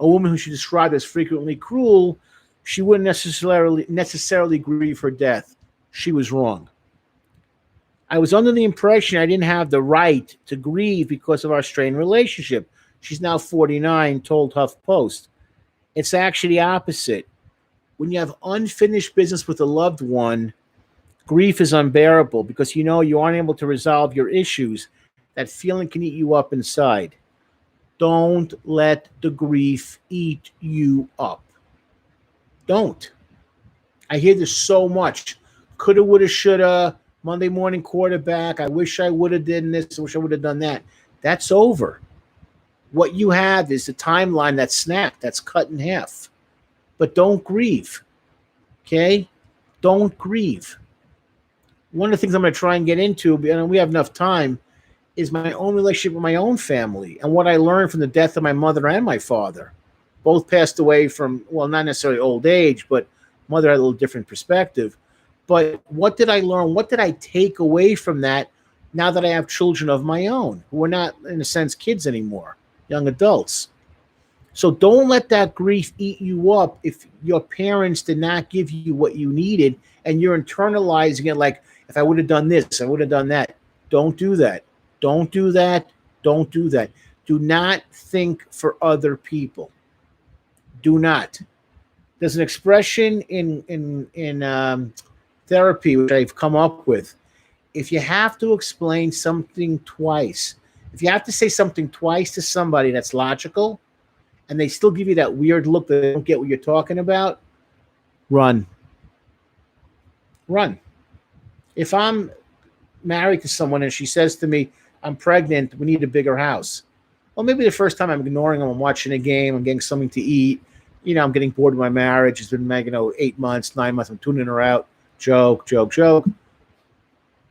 S1: a woman who she described as frequently cruel, she wouldn't necessarily grieve her death. She was wrong. I was under the impression I didn't have the right to grieve because of our strained relationship. She's now 49, told HuffPost. It's actually the opposite. When you have unfinished business with a loved one, grief is unbearable because you aren't able to resolve your issues. That feeling can eat you up inside. Don't let the grief eat you up. Don't. I hear this so much. Coulda, woulda, shoulda, Monday morning quarterback. I wish I would have done this. I wish I would have done that. That's over. What you have is the timeline that's snapped, that's cut in half. But don't grieve. Okay? Don't grieve. One of the things I'm going to try and get into, and we have enough time, is my own relationship with my own family and what I learned from the death of my mother and my father. Both passed away from, well, not necessarily old age, but mother had a little different perspective. But what did I learn? What did I take away from that now that I have children of my own who are not, in a sense, kids anymore, young adults? So don't let that grief eat you up if your parents did not give you what you needed and you're internalizing it like, if I would have done this, I would have done that. Don't do that. Don't do that. Don't do that. Do not think for other people. Do not. There's an expression in therapy which I've come up with. If you have to explain something twice, if you have to say something twice to somebody that's logical, and they still give you that weird look that they don't get what you're talking about, run. Run. If I'm married to someone and she says to me, I'm pregnant, we need a bigger house. Well, maybe the first time I'm ignoring them, I'm watching a game, I'm getting something to eat. I'm getting bored with my marriage. It's been, 8 months, 9 months, I'm tuning her out. Joke.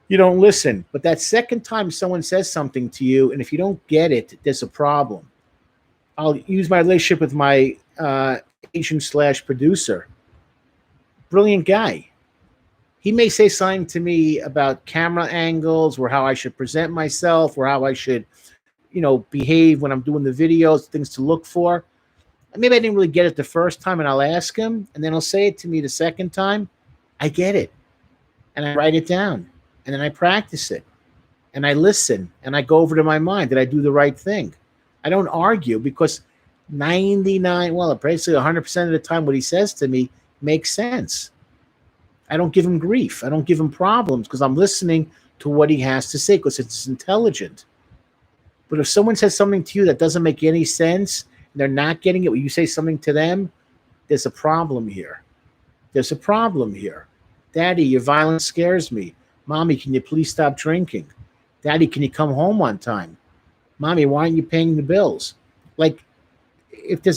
S1: You don't listen. But that second time someone says something to you, and if you don't get it, there's a problem. I'll use my relationship with my agent/producer. Brilliant guy. He may say something to me about camera angles or how I should present myself or how I should, behave when I'm doing the videos, things to look for. And maybe I didn't really get it the first time, and I'll ask him, and then he'll say it to me the second time. I get it. And I write it down. And then I practice it. And I listen. And I go over to my mind. Did I do the right thing? I don't argue because basically 100% of the time what he says to me makes sense. I don't give him grief. I don't give him problems because I'm listening to what he has to say because it's intelligent. But if someone says something to you that doesn't make any sense, and they're not getting it when you say something to them, there's a problem here. There's a problem here. Daddy, your violence scares me. Mommy, can you please stop drinking? Daddy, can you come home on time? Mommy, why aren't you paying the bills? Like, if they're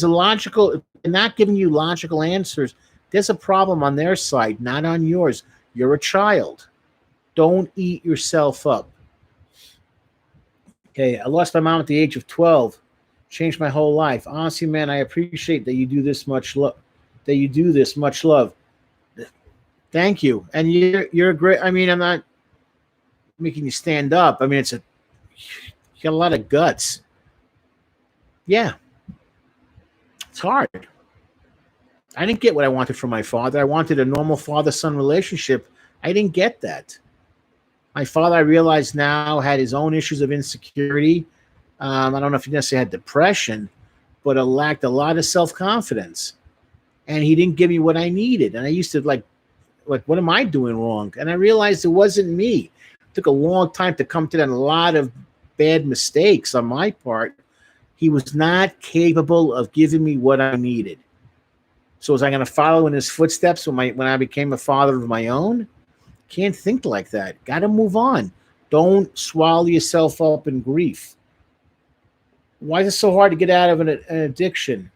S1: not giving you logical answers, there's a problem on their side, not on yours. You're a child. Don't eat yourself up. Okay, I lost my mom at the age of 12. Changed my whole life. Honestly, man, I appreciate that you do this much love. Thank you. And you're great. I'm not making you stand up. You got a lot of guts. Yeah. It's hard. I didn't get what I wanted from my father. I wanted a normal father-son relationship. I didn't get that. My father, I realize now, had his own issues of insecurity. I don't know if he necessarily had depression, but lacked a lot of self-confidence. And he didn't give me what I needed. And I used to like, what am I doing wrong? And I realized it wasn't me. It took a long time to come to that. A lot of bad mistakes on my part. He was not capable of giving me what I needed. So was I going to follow in his footsteps when I became a father of my own? Can't think like that. Got to move on. Don't swallow yourself up in grief. Why is it so hard to get out of an addiction?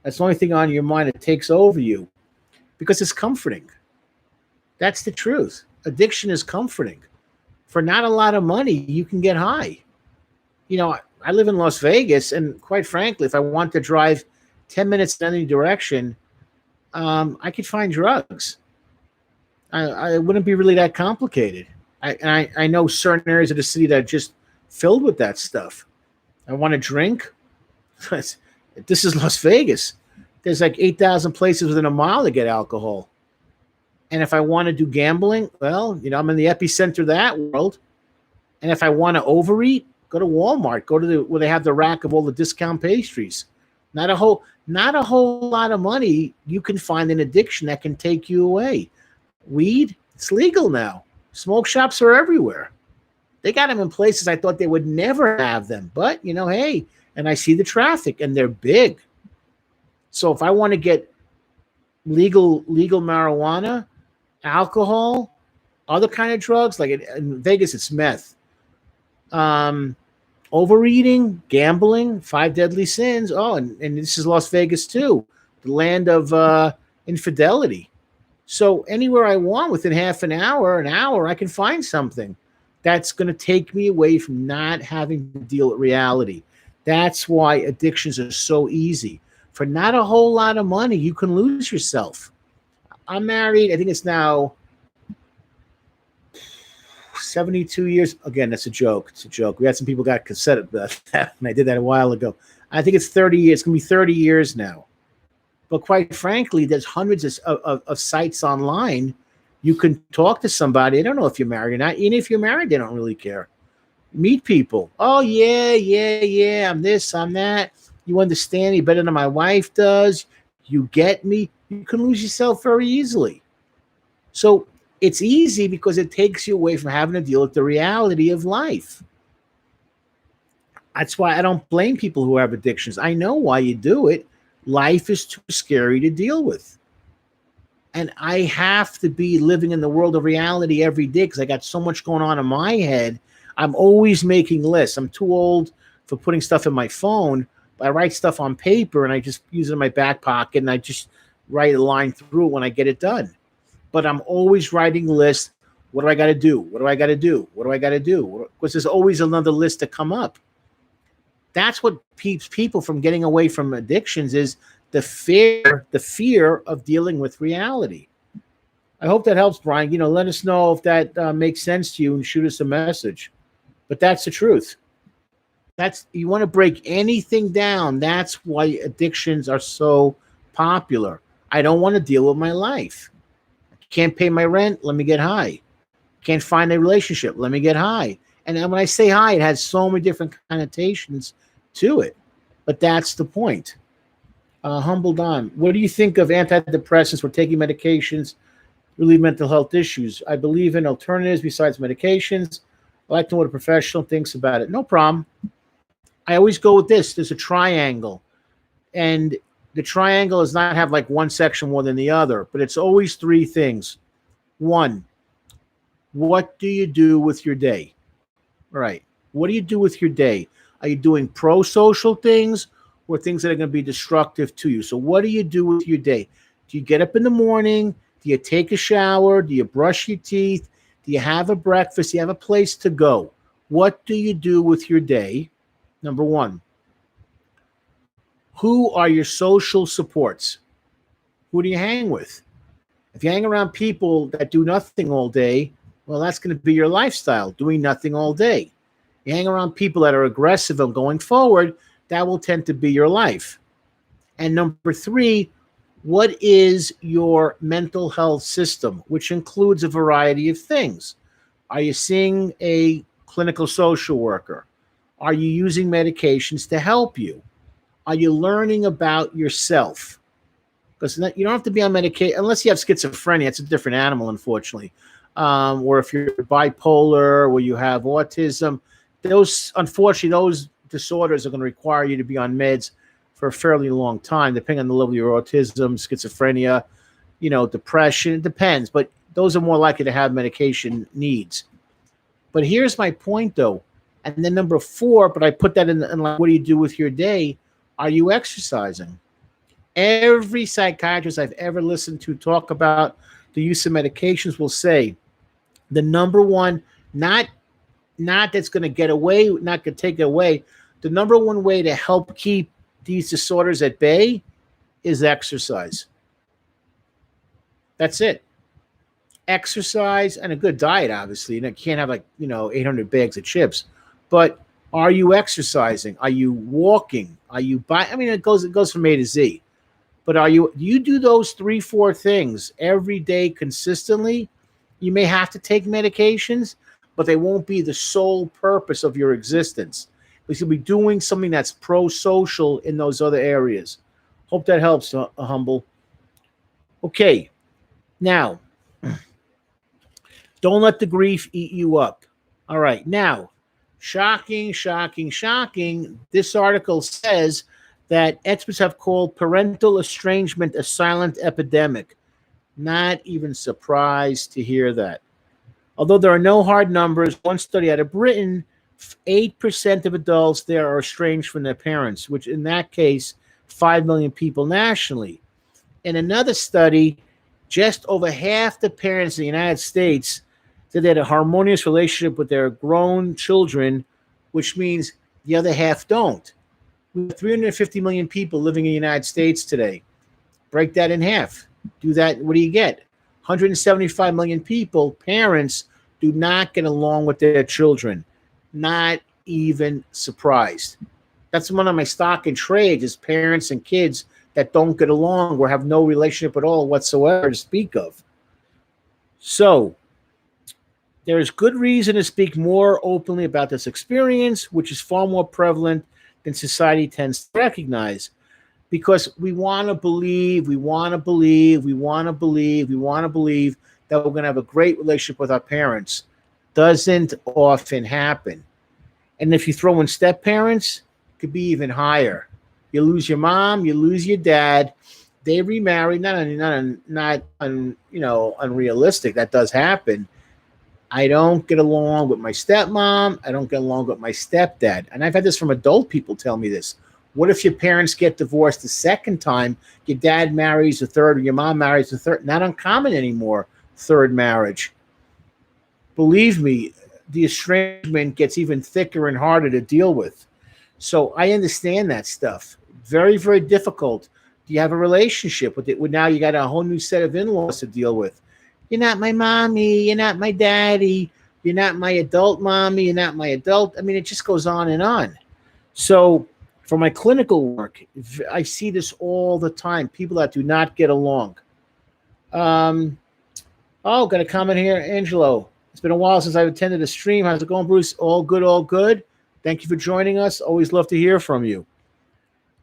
S1: That's the only thing on your mind that takes over you. Because it's comforting. That's the truth. Addiction is comforting. For not a lot of money, you can get high. You know, I live in Las Vegas, and quite frankly, if I want to drive 10 minutes in any direction, I could find drugs. I wouldn't be really that complicated. I know certain areas of the city that are just filled with that stuff. I want to drink. This is Las Vegas. There's like 8,000 places within a mile to get alcohol. And if I want to do gambling, well, you know, I'm in the epicenter of that world. And if I want to overeat, go to Walmart. Go to where they have the rack of all the discount pastries. Not a whole lot of money. You can find an addiction that can take you away. Weed, it's legal now. Smoke shops are everywhere. They got them in places I thought they would never have them. But, you know, hey, and I see the traffic, and they're big. So if I want to get legal marijuana, alcohol, other kind of drugs, like in Vegas, it's meth. Overeating, gambling, 5 deadly sins. Oh, and this is Las Vegas too, the land of infidelity. So anywhere I want within half an hour, I can find something that's going to take me away from not having to deal with reality. That's why addictions are so easy. For not a whole lot of money, you can lose yourself. I'm married. I think it's now 72 years. Again, that's a joke. It's a joke. We had some people got cassette about that, and I did that a while ago. I think it's 30 years. It's going to be 30 years now. But quite frankly, there's hundreds of sites online. You can talk to somebody. I don't know if you're married or not. Even if you're married, they don't really care. Meet people. Oh, yeah. I'm this, I'm that. You understand me better than my wife does. You get me. You can lose yourself very easily. So it's easy because it takes you away from having to deal with the reality of life. That's why I don't blame people who have addictions. I know why you do it. Life is too scary to deal with. And I have to be living in the world of reality every day because I got so much going on in my head. I'm always making lists. I'm too old for putting stuff in my phone. But I write stuff on paper, and I just use it in my back pocket, and I just write a line through when I get it done. But I'm always writing lists. What do I got to do? What do I got to do? What do I got to do? Because there's always another list to come up. That's what keeps people from getting away from addictions is the fear of dealing with reality. I hope that helps, Brian. You know, let us know if that makes sense to you and shoot us a message. But that's the truth. You want to break anything down. That's why addictions are so popular. I don't want to deal with my life. I can't pay my rent. Let me get high. Can't find a relationship. Let me get high. And when I say high, it has so many different connotations to it. But that's the point. Humble Don, what do you think of antidepressants for taking medications, relieve mental health issues? I believe in alternatives besides medications. I'd like to know what a professional thinks about it. No problem. I always go with this. There's a triangle. And the triangle does not have like one section more than the other, but it's always 3 things. 1, what do you do with your day? All right. What do you do with your day? Are you doing pro-social things or things that are going to be destructive to you? So what do you do with your day? Do you get up in the morning? Do you take a shower? Do you brush your teeth? Do you have a breakfast? Do you have a place to go? What do you do with your day? Number 1. Who are your social supports? Who do you hang with? If you hang around people that do nothing all day, well, that's going to be your lifestyle, doing nothing all day. You hang around people that are aggressive and going forward, that will tend to be your life. And number 3, what is your mental health system, which includes a variety of things. Are you seeing a clinical social worker? Are you using medications to help you? Are you learning about yourself? Because you don't have to be on medication unless you have schizophrenia. It's a different animal, unfortunately. Or if you're bipolar or you have autism, unfortunately, those disorders are going to require you to be on meds for a fairly long time, depending on the level of your autism, schizophrenia, depression. It depends, but those are more likely to have medication needs. But here's my point, though. And then number 4, but I put that in like, what do you do with your day? Are you exercising? Every psychiatrist I've ever listened to talk about the use of medications will say the number one, not that's going to get away, not going to take it away. The number one way to help keep these disorders at bay is exercise. That's it. Exercise and a good diet, obviously. You can't have 800 bags of chips. But are you exercising? Are you walking? Are you it goes from A to Z. But do you do those 3-4 things every day consistently? You may have to take medications, but they won't be the sole purpose of your existence. Because you'll be doing something that's pro-social in those other areas. Hope that helps, Humble. Okay. Now, don't let the grief eat you up. All right. Now, shocking. This article says that experts have called parental estrangement a silent epidemic. Not even surprised to hear that. Although there are no hard numbers, one study out of Britain, 8% of adults there are estranged from their parents, which in that case, 5 million people nationally. In another study, just over half the parents in the United States said they had a harmonious relationship with their grown children, which means the other half don't. We have 350 million people living in the United States today. Break that in half. Do that. What do you get? 175 million people, parents, do not get along with their children. Not even surprised. That's one of my stock and trades is parents and kids that don't get along or have no relationship at all whatsoever to speak of. So there is good reason to speak more openly about this experience, which is far more prevalent than society tends to recognize, because we want to believe that we're going to have a great relationship with our parents. Doesn't often happen. And if you throw in step parents, it could be even higher. You lose your mom, you lose your dad. They remarry. Not unrealistic. That does happen. I don't get along with my stepmom. I don't get along with my stepdad. And I've had this from adult people tell me this. What if your parents get divorced the second time? Your dad marries the third, or your mom marries the third. Not uncommon anymore, third marriage. Believe me, the estrangement gets even thicker and harder to deal with. So I understand that stuff. Very, very difficult. Do you have a relationship with it? Well, now you got a whole new set of in-laws to deal with. You're not my mommy. You're not my daddy. You're not my adult mommy. You're not my adult. I mean, it just goes on and on. So for my clinical work, I see this all the time. People that do not get along. Got a comment here. Angelo, it's been a while since I've attended a stream. How's it going, Bruce? All good, all good. Thank you for joining us. Always love to hear from you.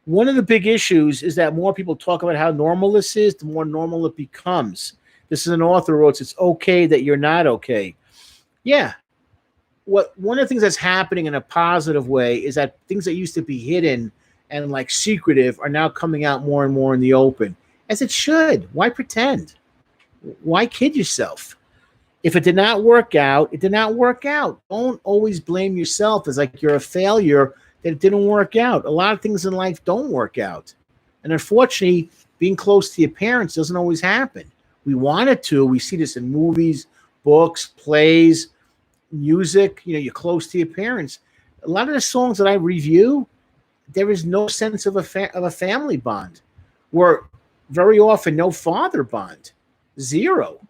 S1: One of the big issues is that more people talk about how normal this is, the more normal it becomes. This is an author who wrote, it's okay that you're not okay. Yeah. One of the things that's happening in a positive way is that things that used to be hidden and like secretive are now coming out more and more in the open, as it should. Why pretend? Why kid yourself? If it did not work out, it did not work out. Don't always blame yourself as like you're a failure that it didn't work out. A lot of things in life don't work out. And unfortunately, being close to your parents doesn't always happen. We want it to. We see this in movies, books, plays, music. You're close to your parents. A lot of the songs that I review, there is no sense of a family bond. Or very often no father bond. Zero.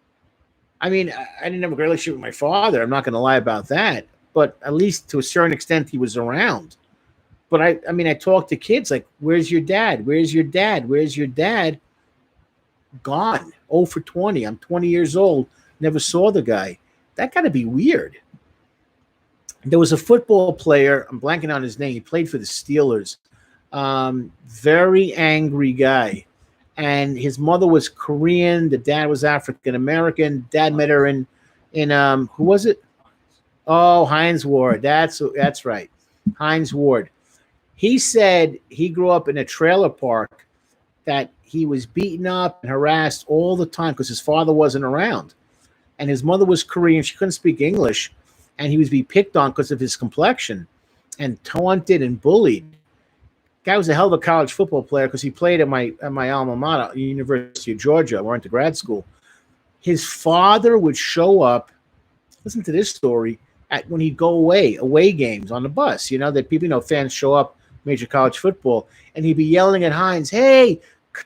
S1: I mean, I didn't have a great relationship with my father. I'm not going to lie about that. But at least to a certain extent, he was around. But I talk to kids like, where's your dad? Where's your dad? Where's your dad? Gone. 0 for 20. I'm 20 years old. Never saw the guy. That got to be weird. There was a football player, I'm blanking on his name. He played for the Steelers. Very angry guy. And his mother was Korean. The dad was African American. Dad met her in who was it? Oh, Hines Ward. That's right. Hines Ward. He said he grew up in a trailer park, that he was beaten up and harassed all the time because his father wasn't around. And his mother was Korean. She couldn't speak English. And he was being picked on because of his complexion and taunted and bullied. Guy was a hell of a college football player because he played at my alma mater, University of Georgia. I went to grad school. His father would show up, listen to this story, when he'd go away games on the bus. You know, that people, fans show up, major college football, and he'd be yelling at Hines, "Hey,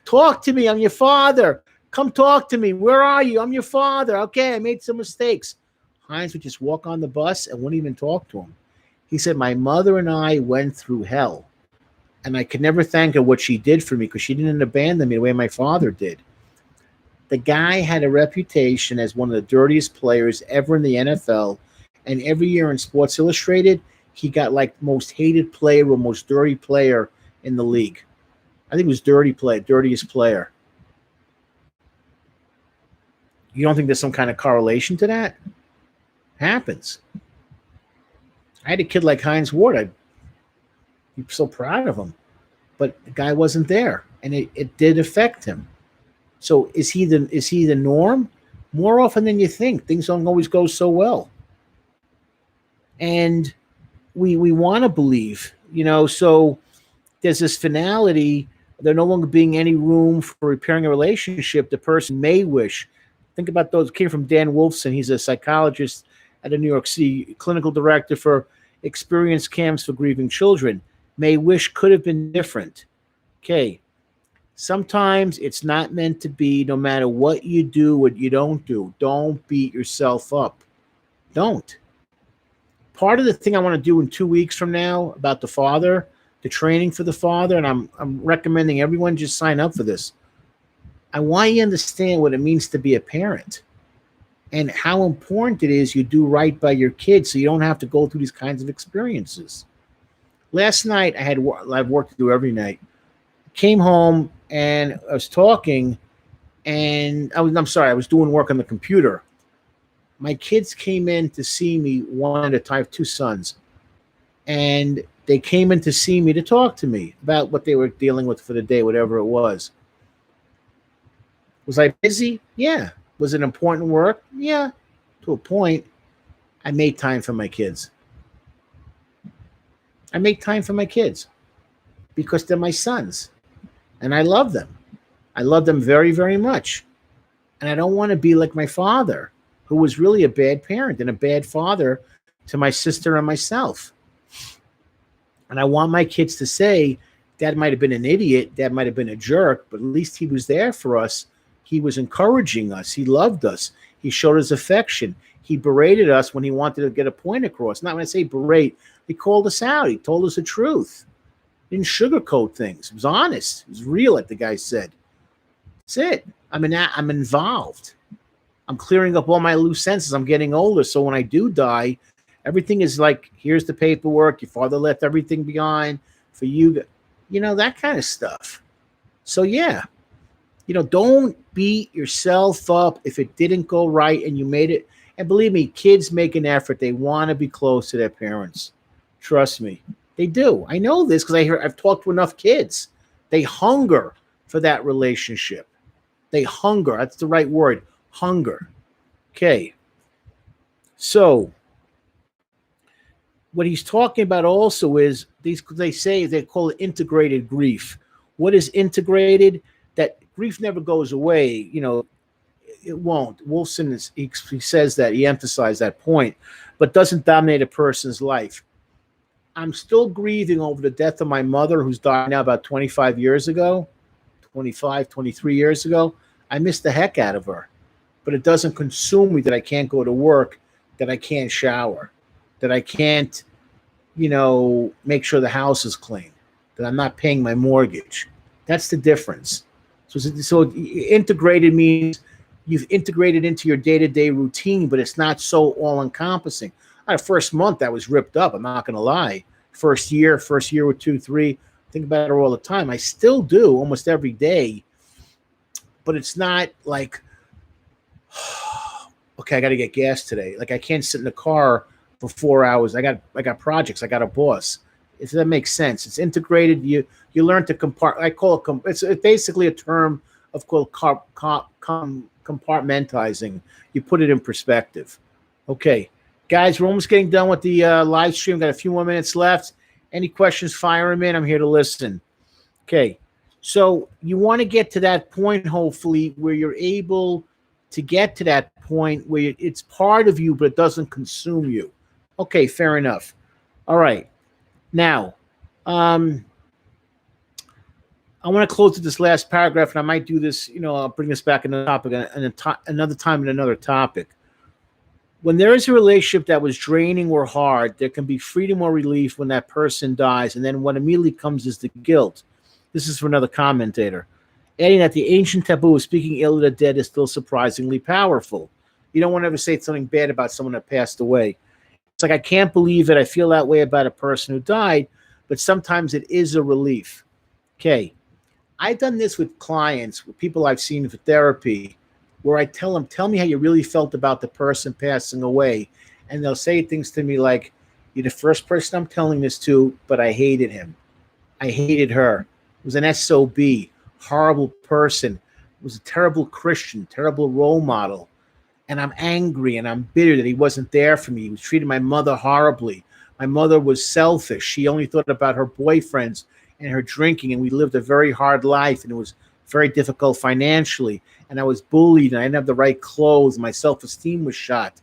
S1: talk to me. I'm your father. Come talk to me. Where are you? I'm your father. Okay, I made some mistakes." Hines would just walk on the bus and wouldn't even talk to him. He said, "My mother and I went through hell, and I could never thank her what she did for me because she didn't abandon me the way my father did." The guy had a reputation as one of the dirtiest players ever in the NFL, and every year in Sports Illustrated, he got like most hated player or most dirty player in the league. I think it was dirtiest player. You don't think there's some kind of correlation to that? Happens. I had a kid like Hines Ward. I'd be so proud of him. But the guy wasn't there, and it did affect him. So is he the norm? More often than you think. Things don't always go so well. And we want to believe, so there's this finality. There no longer being any room for repairing a relationship. The person may wish. Think about those. Came from Dan Wolfson. He's a psychologist at a New York City, clinical director for experience camps for grieving children. May wish could have been different. Okay. Sometimes it's not meant to be, no matter what you do, what you don't do. Don't beat yourself up. Don't. Part of the thing I want to do in 2 weeks from now about the father, the training for the father, and I'm recommending everyone just sign up for this. I want you to understand what it means to be a parent and how important it is you do right by your kids so you don't have to go through these kinds of experiences. Last night, I have work to do every night. Came home and I was talking, and I was doing work on the computer. My kids came in to see me one at a time, 2 sons, and they came in to see me to talk to me about what they were dealing with for the day, whatever it was. Was I busy? Yeah. Was it important work? Yeah, to a point. I made time for my kids. I make time for my kids because they're my sons, and I love them. I love them very, very much, and I don't want to be like my father, who was really a bad parent and a bad father to my sister and myself. And I want my kids to say, Dad might have been an idiot, Dad might have been a jerk, but at least he was there for us. He was encouraging us. He loved us. He showed us affection. He berated us when he wanted to get a point across. Not when I say berate, he called us out. He told us the truth. He didn't sugarcoat things. He was honest. He was real, like the guy said. That's it. I'm involved. I'm clearing up all my loose ends. I'm getting older. So when I do die, everything is like, here's the paperwork. Your father left everything behind for you. That kind of stuff. So, yeah. Don't beat yourself up if it didn't go right and you made it. And believe me, kids make an effort. They want to be close to their parents. Trust me. They do. I know this because I've talked to enough kids. They hunger for that relationship. They hunger. That's the right word. Hunger. Okay. So what he's talking about also is they call it integrated grief. What is integrated? That grief never goes away. It won't. Wolfson he says that, he emphasized that point, but doesn't dominate a person's life. I'm still grieving over the death of my mother, who's died now about 25 years ago, 25, 23 years ago. I miss the heck out of her, but it doesn't consume me that I can't go to work, that I can't shower, that I can't, make sure the house is clean, that I'm not paying my mortgage. That's the difference. So integrated means you've integrated into your day-to-day routine, but it's not so all-encompassing. The first month I was ripped up, I'm not going to lie. First year or two, three, think about it all the time. I still do almost every day, but it's not like, okay, I got to get gas today. Like I can't sit in the car for 4 hours. I got projects. I got a boss. If that makes sense, it's integrated. You learn to I call it. It's basically a term of called compartmentalizing. You put it in perspective. Okay, guys, we're almost getting done with the live stream. Got a few more minutes left. Any questions? Fire them in. I'm here to listen. Okay, so you want to get to that point, hopefully, where you're able to get to that point where it's part of you, but it doesn't consume you. Okay, fair enough. All right. Now, I want to close with this last paragraph, and I might do this, I'll bring this back in the topic another time in another topic. When there is a relationship that was draining or hard, there can be freedom or relief when that person dies, and then what immediately comes is the guilt. This is for another commentator, adding that the ancient taboo of speaking ill of the dead is still surprisingly powerful. You don't want to ever say something bad about someone that passed away. It's like, I can't believe it. I feel that way about a person who died, but sometimes it is a relief. Okay. I've done this with clients, with people I've seen for therapy, where I tell them, tell me how you really felt about the person passing away. And they'll say things to me like, you're the first person I'm telling this to, but I hated him. I hated her. It was an SOB, horrible person. It was a terrible Christian, terrible role model. And I'm angry and I'm bitter that he wasn't there for me. He was treating my mother horribly. My mother was selfish. She only thought about her boyfriends and her drinking, and we lived a very hard life, and it was very difficult financially. And I was bullied, and I didn't have the right clothes. My self-esteem was shot.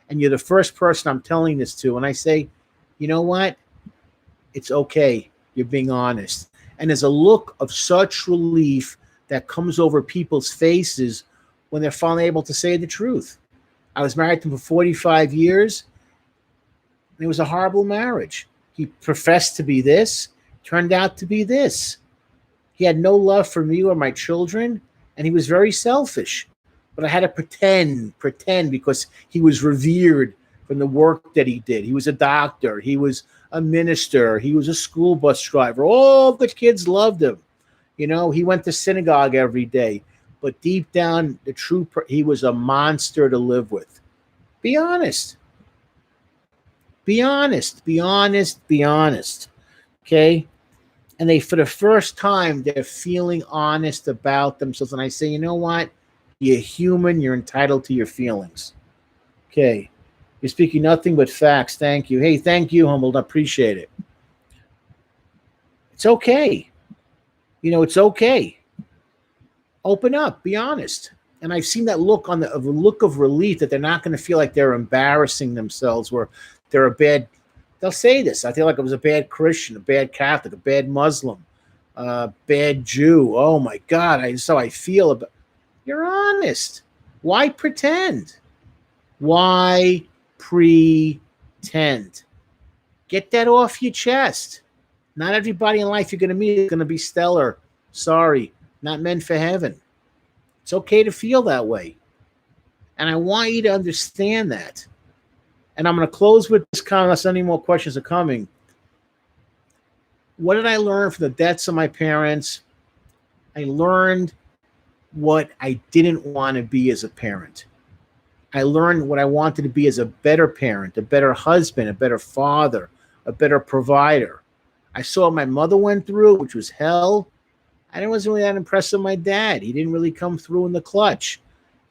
S1: And you're the first person I'm telling this to. And I say, you know what? It's okay. You're being honest. And there's a look of such relief that comes over people's faces when they're finally able to say the truth. I was married to him for 45 years. It was a horrible marriage. He professed to be this, turned out to be this. He had no love for me or my children, and he was very selfish. But I had to pretend because he was revered from the work that he did. He was a doctor. He was a minister. He was a school bus driver. All the kids loved him. He went to synagogue every day. But deep down, he was a monster to live with. Be honest. Be honest. Be honest. Be honest. Okay? And for the first time, they're feeling honest about themselves. And I say, you know what? You're human. You're entitled to your feelings. Okay. You're speaking nothing but facts. Thank you. Hey, thank you, Humboldt. I appreciate it. It's okay. It's okay. Open up, be honest. And I've seen that look a look of relief that they're not going to feel like they're embarrassing themselves or they're they'll say this. I feel like I was a bad Christian, a bad Catholic, a bad Muslim, a bad Jew. Oh my God, so I feel about. You're honest. Why pretend? Why pretend? Get that off your chest. Not everybody in life you're going to meet is going to be stellar. Sorry. Not meant for heaven. It's okay to feel that way. And I want you to understand that. And I'm going to close with this comment unless any more questions are coming. What did I learn from the deaths of my parents? I learned what I didn't want to be as a parent. I learned what I wanted to be as a better parent, a better husband, a better father, a better provider. I saw what my mother went through, which was hell. I wasn't really that impressed with my dad. He didn't really come through in the clutch.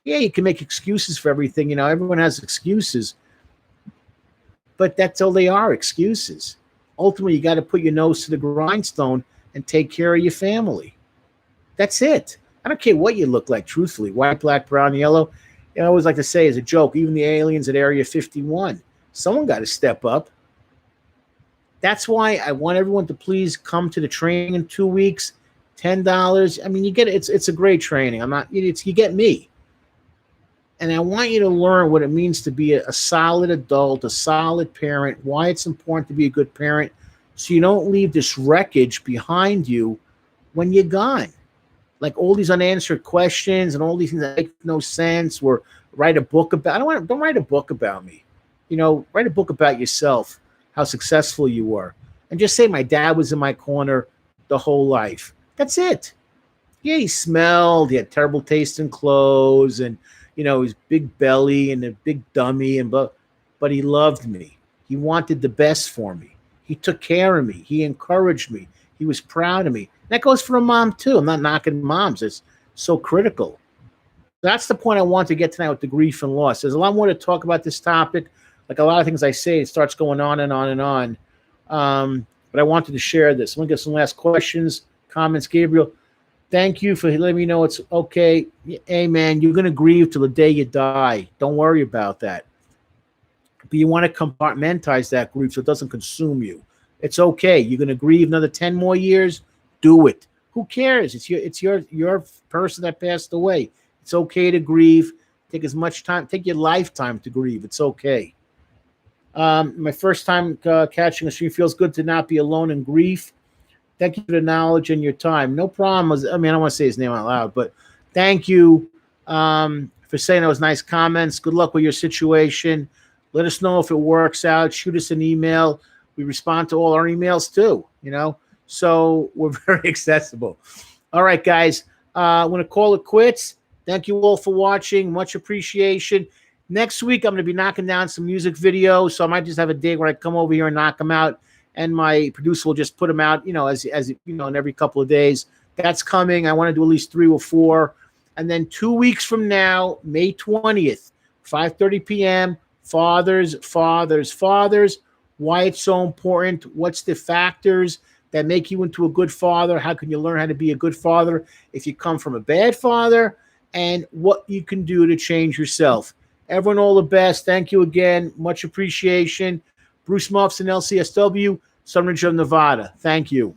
S1: Yeah, you can make excuses for everything. Everyone has excuses. But that's all they are, excuses. Ultimately, you got to put your nose to the grindstone and take care of your family. That's it. I don't care what you look like, truthfully. White, black, brown, yellow. I always like to say as a joke, even the aliens at Area 51, someone got to step up. That's why I want everyone to please come to the training in 2 weeks. $10. I mean, you get it. It's a great training. You get me. And I want you to learn what it means to be a solid adult, a solid parent, why it's important to be a good parent, so you don't leave this wreckage behind you when you're gone. like all these unanswered questions and all these things that make no sense, or write a book about. Don't write a book about me. Write a book about yourself, how successful you were, and just say my dad was in my corner the whole life. That's it. Yeah, he smelled. He had terrible taste in clothes, and his big belly and a big dummy, but he loved me. He wanted the best for me. He took care of me. He encouraged me. He was proud of me. That goes for a mom too. I'm not knocking moms. It's so critical. That's the point I want to get tonight with the grief and loss. There's a lot more to talk about this topic. Like a lot of things I say, it starts going on and on and on. But I wanted to share this. Let me get some last questions, comments. Gabriel, thank you for letting me know it's okay. Hey, man, you're going to grieve till the day you die. Don't worry about that. But you want to compartmentalize that grief so it doesn't consume you. It's okay. You're going to grieve another 10 more years. Do it. Who cares? It's your person that passed away. It's okay to grieve. Take as much time. Take your lifetime to grieve. It's okay. My first time catching a stream. Feels good to not be alone in grief. Thank you for the knowledge and your time. No problem. I don't want to say his name out loud, but thank you for saying those nice comments. Good luck with your situation. Let us know if it works out. Shoot us an email. We respond to all our emails too, so we're very accessible. All right, guys, I'm going to call it quits. Thank you all for watching. Much appreciation. Next week, I'm going to be knocking down some music videos, so I might just have a day where I come over here and knock them out, and my producer will just put them out, as in every couple of days. That's coming. I want to do at least 3 or 4. And then 2 weeks from now, May 20th, 5:30 p.m., Fathers. Why it's so important. What's the factors that make you into a good father? How can you learn how to be a good father if you come from a bad father? And what you can do to change yourself. Everyone, all the best. Thank you again. Much appreciation. Bruce Muffs and LCSW, SUNRIDGE of Nevada. Thank you.